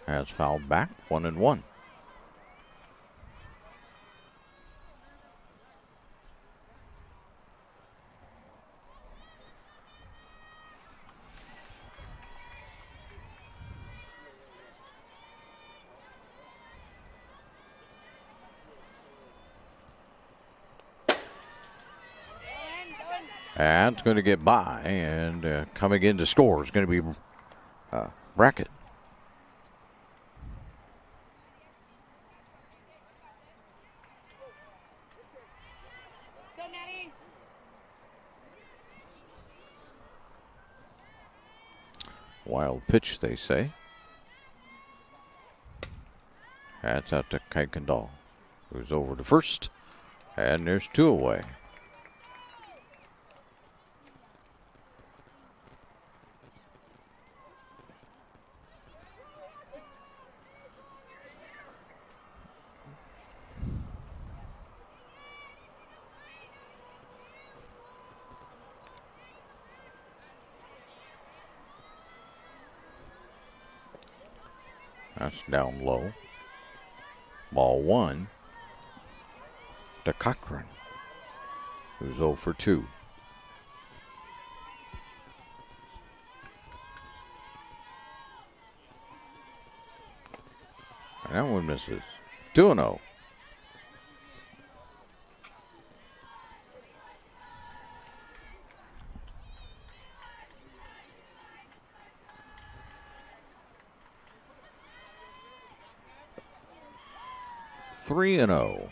That's fouled back, 1-1. That's going to get by, and coming in to score is going to be Brackett. Wild pitch, they say. That's out to Kuykendall, who's over to first, and there's 2 away. That's down low. Ball 1 to Cochran, who's 0 for 2. And that one misses. 2-0. Three and 0.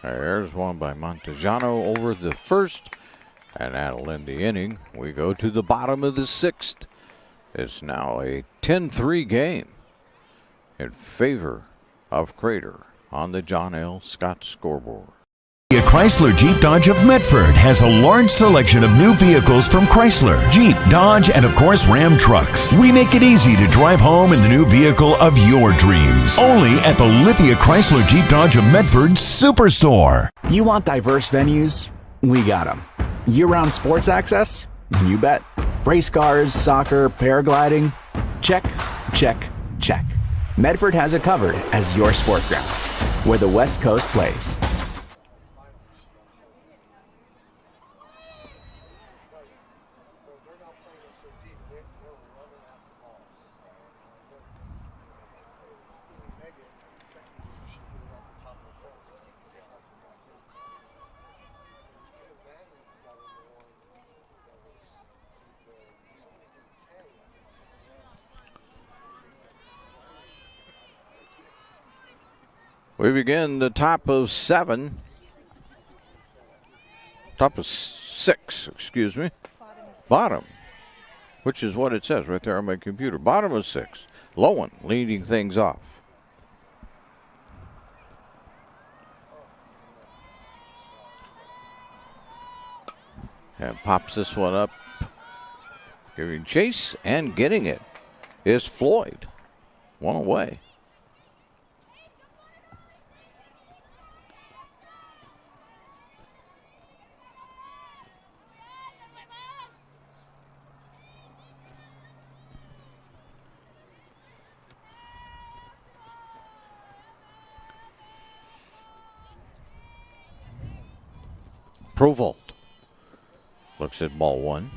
There's one by Montejano over the first, and that'll end the inning. We go to the bottom of the 6th. It's now a 10-3 game in favor of Crater on the John L. Scott scoreboard. Chrysler Jeep Dodge of Medford has a large selection of new vehicles from Chrysler, Jeep, Dodge, and of course Ram trucks. We make it easy to drive home in the new vehicle of your dreams. Only at the Lithia Chrysler Jeep Dodge of Medford Superstore. You want diverse venues? We got them. Year-round sports access? You bet. Race cars, soccer, paragliding? Check, check, check. Medford has it covered as your sport ground, where the West Coast plays. We begin the top of 7. Top of 6, excuse me. Bottom, which is what it says right there on my computer. Bottom of 6. Lowen leading things off. And pops this one up. Giving chase and getting it is Floyd. One away. Provolt looks at ball 1.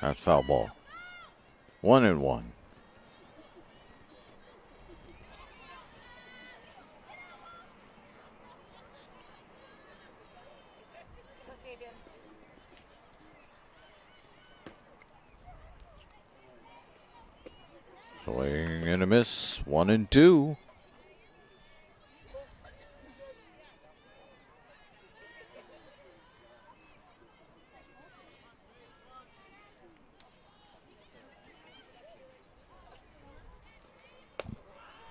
That's foul ball. 1-1. Swing and a miss. 1-2.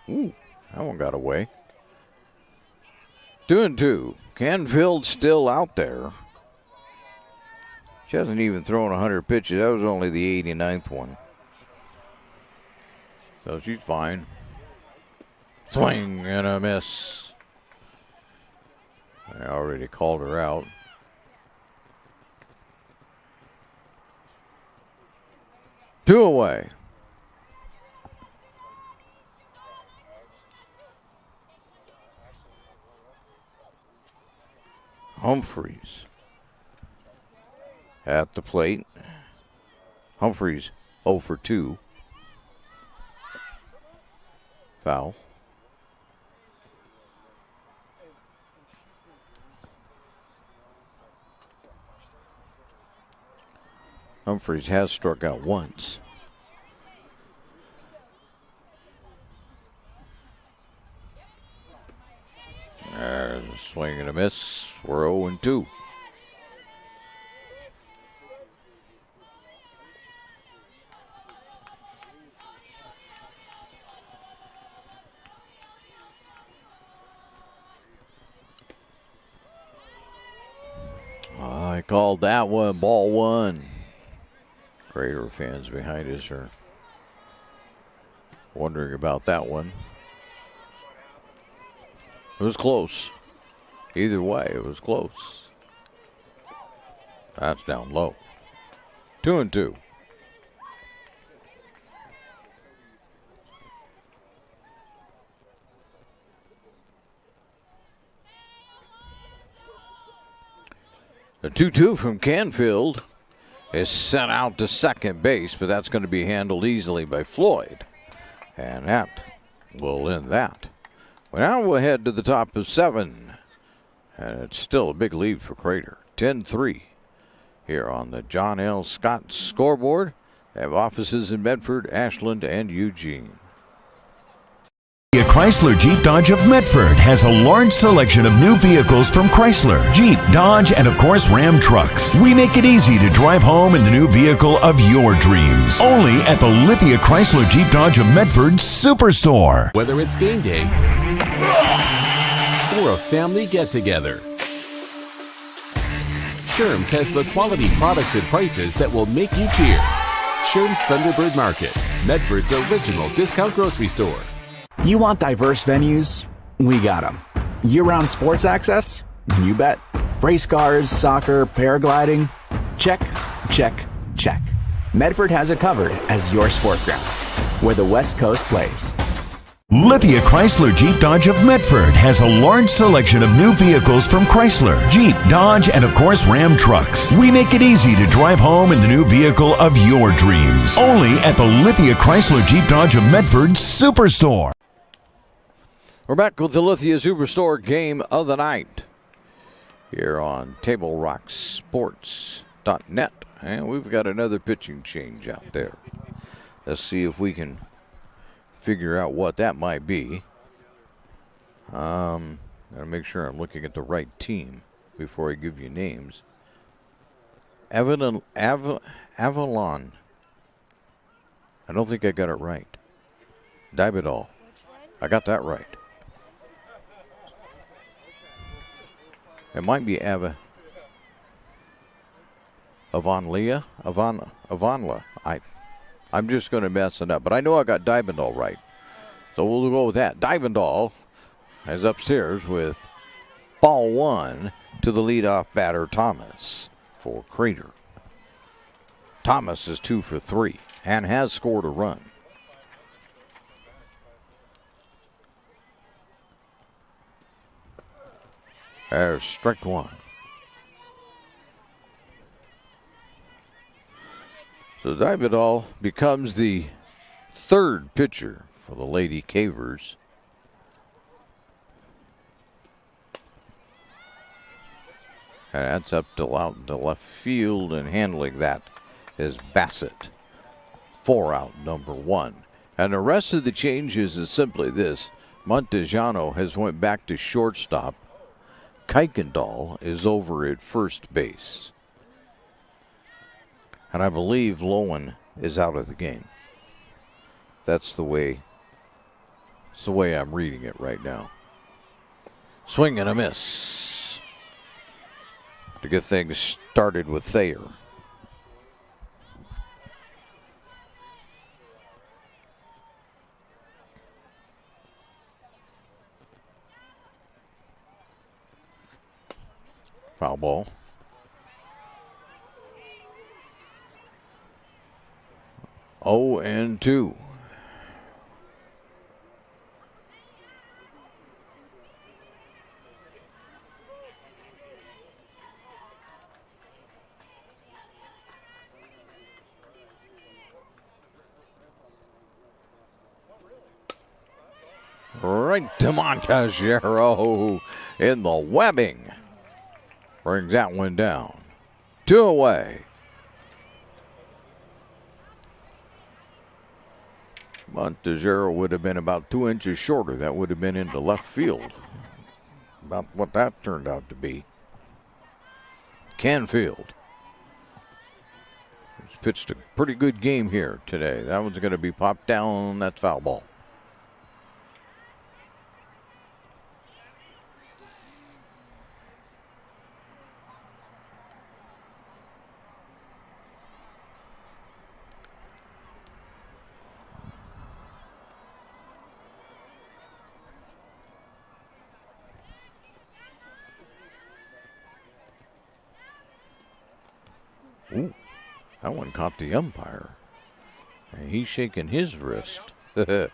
Ooh, that one got away. 2-2. Canfield still out there. She hasn't even thrown 100 pitches. That was only the 89th one. So she's fine. Swing and a miss. I already called her out. 2 away. Humphreys at the plate. Humphreys 0 for 2. Foul. Humphreys has struck out once. There's a swing and a miss. We're 0 and 2. I called that one ball 1. Crater fans behind us are wondering about that one. It was close. Either way, it was close. That's down low. 2 and 2. The 2-2 from Canfield is sent out to second base, but that's going to be handled easily by Floyd. And that will end that. Well, now we'll head to the top of 7. And it's still a big lead for Crater. 10-3 here on the John L. Scott scoreboard. They have offices in Medford, Ashland, and Eugene. Chrysler Jeep Dodge of Medford has a large selection of new vehicles from Chrysler, Jeep, Dodge, and of course Ram trucks. We make it easy to drive home in the new vehicle of your dreams. Only at the Lithia Chrysler Jeep Dodge of Medford Superstore. Whether it's game day or a family get-together, Sherm's has the quality products and prices that will make you cheer. Sherm's Thunderbird Market, Medford's original discount grocery store. You want diverse venues? We got them. Year-round sports access? You bet. Race cars, soccer, paragliding? Check, check, check. Medford has it covered as your sport ground, where the West Coast plays. Lithia Chrysler Jeep Dodge of Medford has a large selection of new vehicles from Chrysler, Jeep, Dodge, and of course Ram trucks. We make it easy to drive home in the new vehicle of your dreams. Only at the Lithia Chrysler Jeep Dodge of Medford Superstore. We're back with the Lithia Superstore game of the night here on TableRockSports.net. And we've got another pitching change out there. Let's see if we can figure out what that might be. Gotta make sure I'm looking at the right team before I give you names. Avalon. I don't think I got it right. Dibadol. I got that right. It might be Avonla. I'm just going to mess it up, but I know I got Divendal right. So we'll go with that. Divendal is upstairs with ball 1 to the leadoff batter, Thomas, for Crater. Thomas is 2 for 3 and has scored a run. There's strike 1. So Divendal becomes the 3rd pitcher for the Lady Cavers. And that's up to out to left field, and handling that is Bassett. 4 out, number 1. And the rest of the changes is simply this. Montejano has went back to shortstop. Kuykendall is over at first base. And I believe Lowen is out of the game. That's the way I'm reading it right now. Swing and a miss to get things started with Thayer. Foul ball. 0-2. Right to Montejero in the webbing. Brings that one down. 2 away. Montejero would have been about 2 inches shorter. That would have been into left field. About what that turned out to be. Canfield. He's pitched a pretty good game here today. That one's going to be popped down. That's foul ball. Ooh, that one caught the umpire. And he's shaking his wrist. He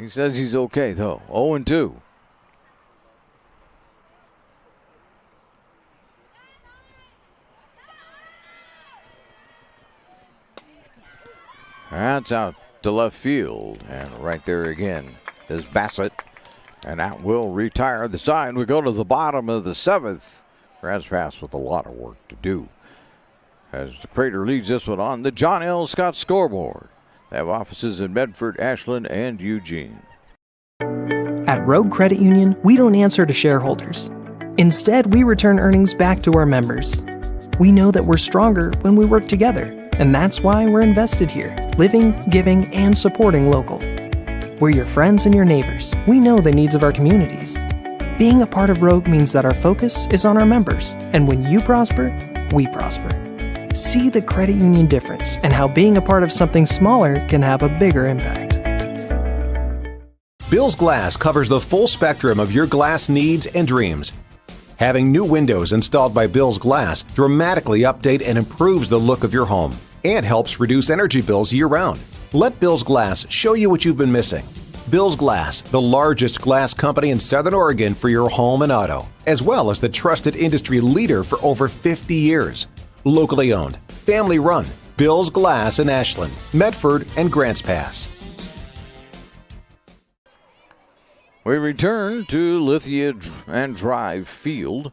says he's okay, though. 0-2. That's out to left field. And right there again is Bassett. And that will retire the side. We go to the bottom of the 7th. Grants Pass with a lot of work to do. As the Crater leads this one on the John L. Scott scoreboard. They have offices in Medford, Ashland, and Eugene. At Rogue Credit Union, we don't answer to shareholders. Instead, we return earnings back to our members. We know that we're stronger when we work together, and that's why we're invested here, living, giving, and supporting local. We're your friends and your neighbors. We know the needs of our communities. Being a part of Rogue means that our focus is on our members, and when you prosper, we prosper. See the credit union difference and how being a part of something smaller can have a bigger impact. Bill's Glass covers the full spectrum of your glass needs and dreams. Having new windows installed by Bill's Glass dramatically update and improves the look of your home and helps reduce energy bills year-round. Let Bill's Glass show you what you've been missing. Bill's Glass, the largest glass company in Southern Oregon for your home and auto, as well as the trusted industry leader for over 50 years. Locally owned, family run, Bill's Glass in Ashland, Medford, and Grants Pass. We return to Lithia and Drive Field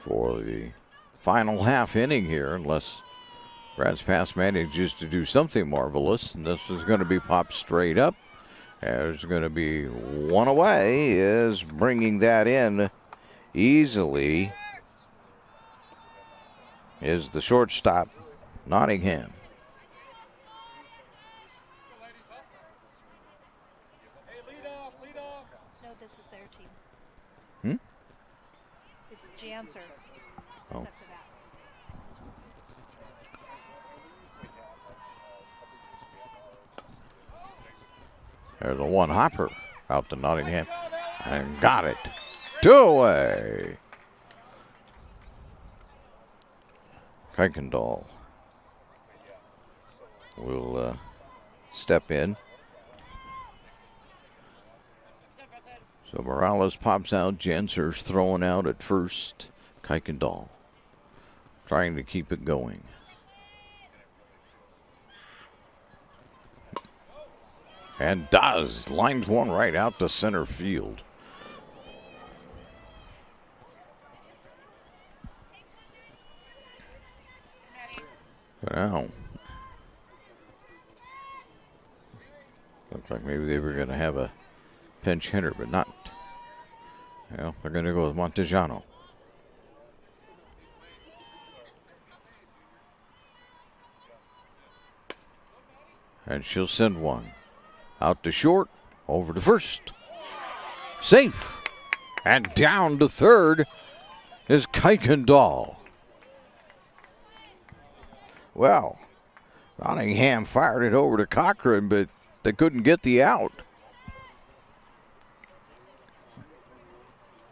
for the final half inning here, unless Grants Pass manages to do something marvelous, and this is going to be popped straight up. There's going to be one away, is bringing that in easily is the shortstop, Nottingham. No, this is their team. Hmm? It's Janser. Oh. There's a one hopper out to Nottingham and got it. 2 away. Kuykendall will step in. So Morales pops out. Janser's throwing out at first. Kuykendall trying to keep it going. And does. Lines one right out to center field. Now, looks like maybe they were going to have a pinch hitter, but not. Well, they're going to go with Montejano. And she'll send one. Out to short, over to first. Safe. And down to third is Kuykendall. Well, Nottingham fired it over to Cochran, but they couldn't get the out.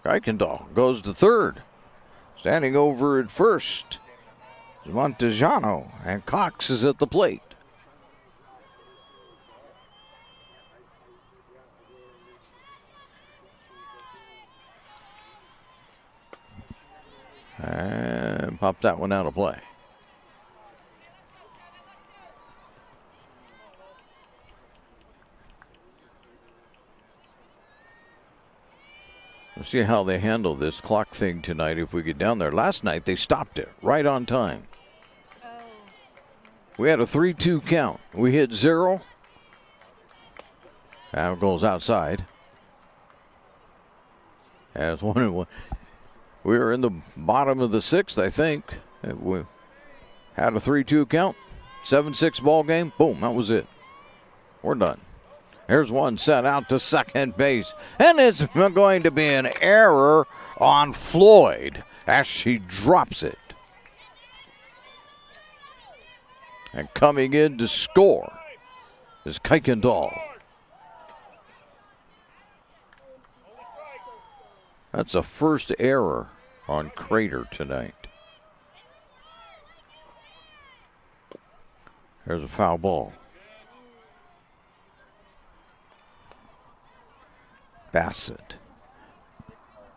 Kuykendall goes to third. Standing over at first Montejano, and Cox is at the plate. And pop that one out of play. We'll see how they handle this clock thing tonight if we get down there. Last night they stopped it right on time. We had a 3-2 count. We hit 0. That goes outside. As 1-1. We were in the bottom of the 6th, I think. We had a 3-2 count. 7-6 ball game. Boom, that was it. We're done. Here's one set out to second base. And it's going to be an error on Floyd as she drops it. And coming in to score is Kuykendall. That's a first error on Crater tonight. There's a foul ball. Bassett,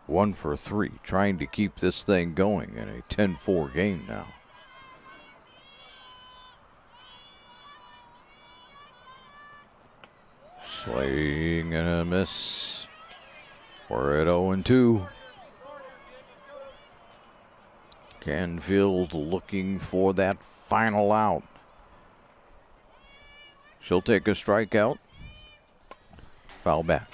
1 for 3, trying to keep this thing going in a 10-4 game now. Swing and a miss. We're at 0-2. Canfield looking for that final out. She'll take a strikeout. Foul back.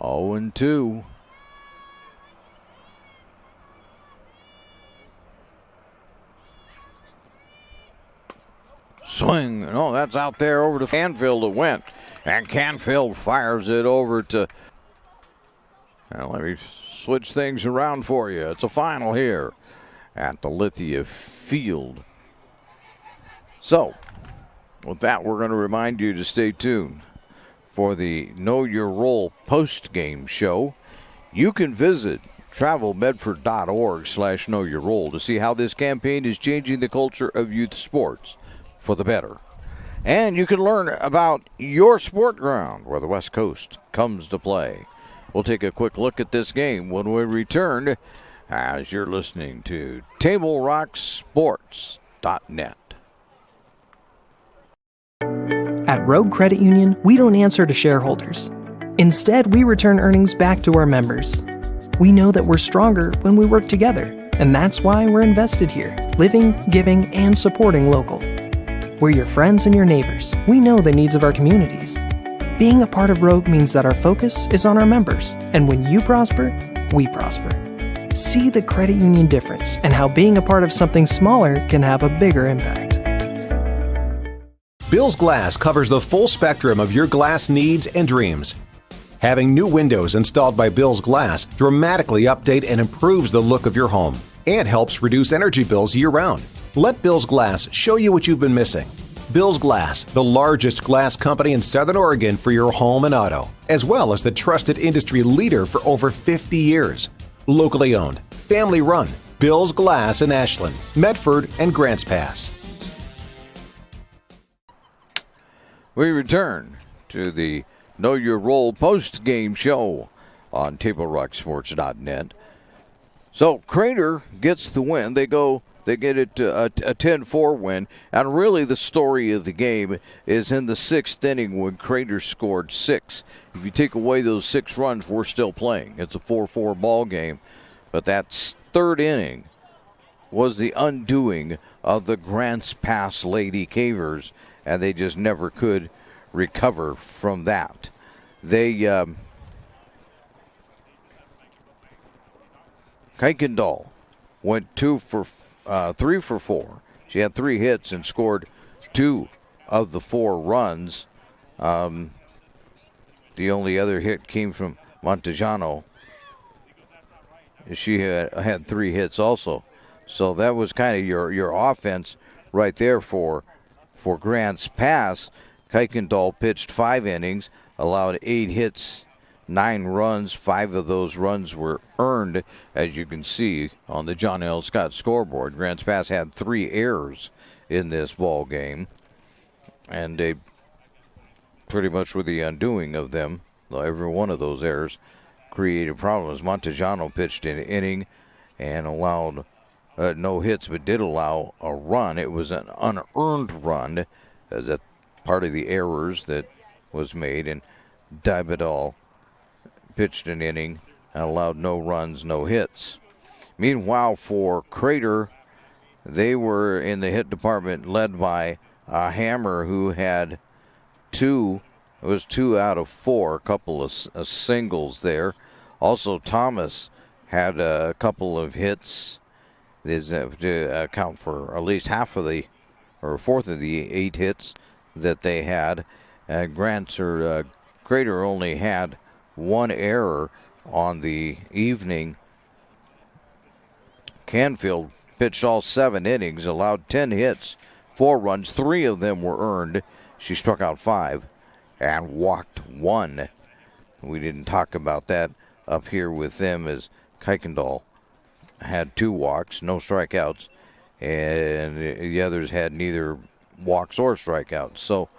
Oh, and 2. Swing. No, that's out there over to Canfield. It went. And Canfield fires it over to. Now, let me switch things around for you. It's a final here at the Lithia Field. So, with that, we're going to remind you to stay tuned for the Know Your Role post-game show. You can visit travelmedford.org/knowyourrole to see how this campaign is changing the culture of youth sports for the better. And you can learn about your sport ground where the West Coast comes to play. We'll take a quick look at this game when we return as you're listening to TableRockSports.net. At Rogue Credit Union, we don't answer to shareholders. Instead, we return earnings back to our members. We know that we're stronger when we work together, and that's why we're invested here, living, giving, and supporting local. We're your friends and your neighbors. We know the needs of our communities. Being a part of Rogue means that our focus is on our members, and when you prosper, we prosper. See the credit union difference and how being a part of something smaller can have a bigger impact. Bill's Glass covers the full spectrum of your glass needs and dreams. Having new windows installed by Bill's Glass dramatically update and improves the look of your home and helps reduce energy bills year-round. Let Bill's Glass show you what you've been missing. Bill's Glass, the largest glass company in Southern Oregon for your home and auto, as well as the trusted industry leader for over 50 years. Locally owned, family run, Bill's Glass in Ashland, Medford, and Grants Pass. We return to the Know Your Role post-game show on TableRockSports.net. So Crater gets the win. They get it to a 10-4 win. And really the story of the game is in the 6th inning when Crater scored 6. If you take away those 6 runs, we're still playing. It's a 4-4 ball game. But that 3rd inning was the undoing of the Grants Pass Lady Cavers, and they just never could recover from that. They Kuykendall went 3 for 4. She had 3 hits and scored 2 of the 4 runs. The only other hit came from Montejano. She had 3 hits also. So that was kind of your offense right there for Grants Pass. Kuykendall pitched 5 innings, allowed 8 hits, 9 runs. 5 of those runs were earned, as you can see on the John L. Scott scoreboard. Grants Pass had 3 errors in this ball game, and they pretty much were the undoing of them. Every one of those errors created problems. Montejano pitched an inning and allowed no hits, but did allow a run. It was an unearned run. That part of the errors that was made, and Dibadal pitched an inning and allowed no runs, no hits. Meanwhile, for Crater, they were in the hit department led by a Hammer, who had 2. It was 2 out of 4, a couple of singles there. Also, Thomas had a couple of hits. To account for at least half of the, or a fourth of the 8 hits that they had. Crater only had 1 error on the evening. Canfield pitched all 7 innings, allowed 10 hits, 4 runs. 3 of them were earned. She struck out 5 and walked 1. We didn't talk about that up here with them, as Kuykendall had 2 walks, no strikeouts, and the others had neither walks or strikeouts. So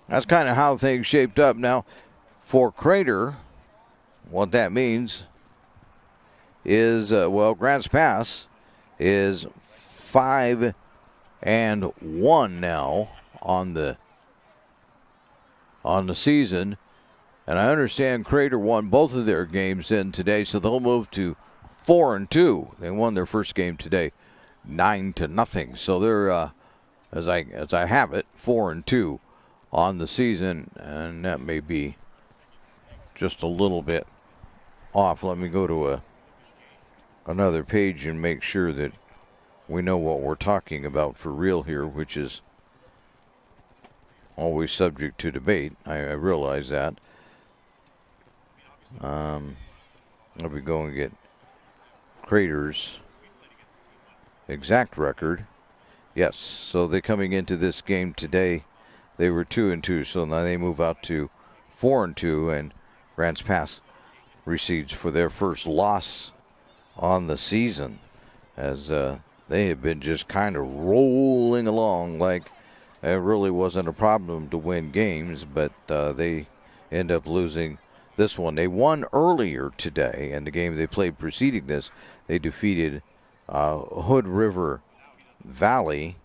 that's kind of how things shaped up. Now, for Crater, what that means is, Grants Pass is 5-1 now on the season, and I understand Crater won both of their games in today, so they'll move to 4-2. They won their first game today, 9-0. So they're, as I have it, 4-2 on the season, and that may be just a little bit off. Let me go to another page and make sure that we know what we're talking about for real here, which is always subject to debate. I realize that. Let me go and get Crater's exact record. Yes, so they're coming into this game today. They were 2-2, so now they move out to 4-2, and Grants Pass recedes for their first loss on the season, as they have been just kind of rolling along like it really wasn't a problem to win games, but they end up losing this one. They won earlier today, and the game they played preceding this, they defeated Hood River Valley,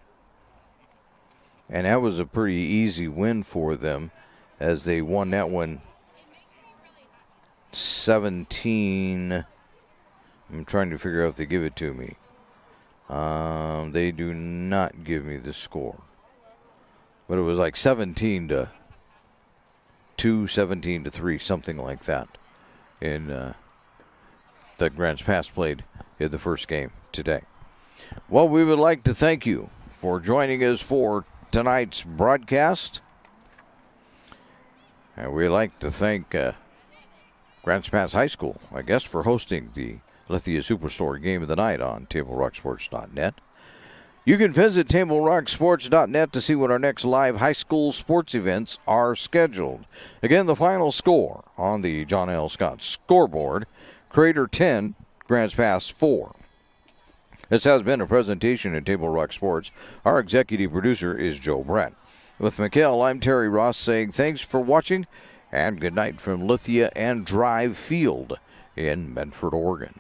and that was a pretty easy win for them, as they won that one 17. I'm trying to figure out if they give it to me. They do not give me the score, but it was like 17-2, 17-3, something like that, in that Grants Pass played in the first game today. Well, we would like to thank you for joining us for tonight's broadcast, and we'd like to thank Grants Pass High School, I guess, for hosting the Lithia Superstore Game of the Night on TableRockSports.net. You can visit TableRockSports.net to see when our next live high school sports events are scheduled. Again, the final score on the John L. Scott scoreboard: Crater 10, Grants Pass 4. This has been a presentation at Table Rock Sports. Our executive producer is Joe Brett. With Mikhail, I'm Terry Ross saying thanks for watching and good night from Lithia and Drive Field in Medford, Oregon.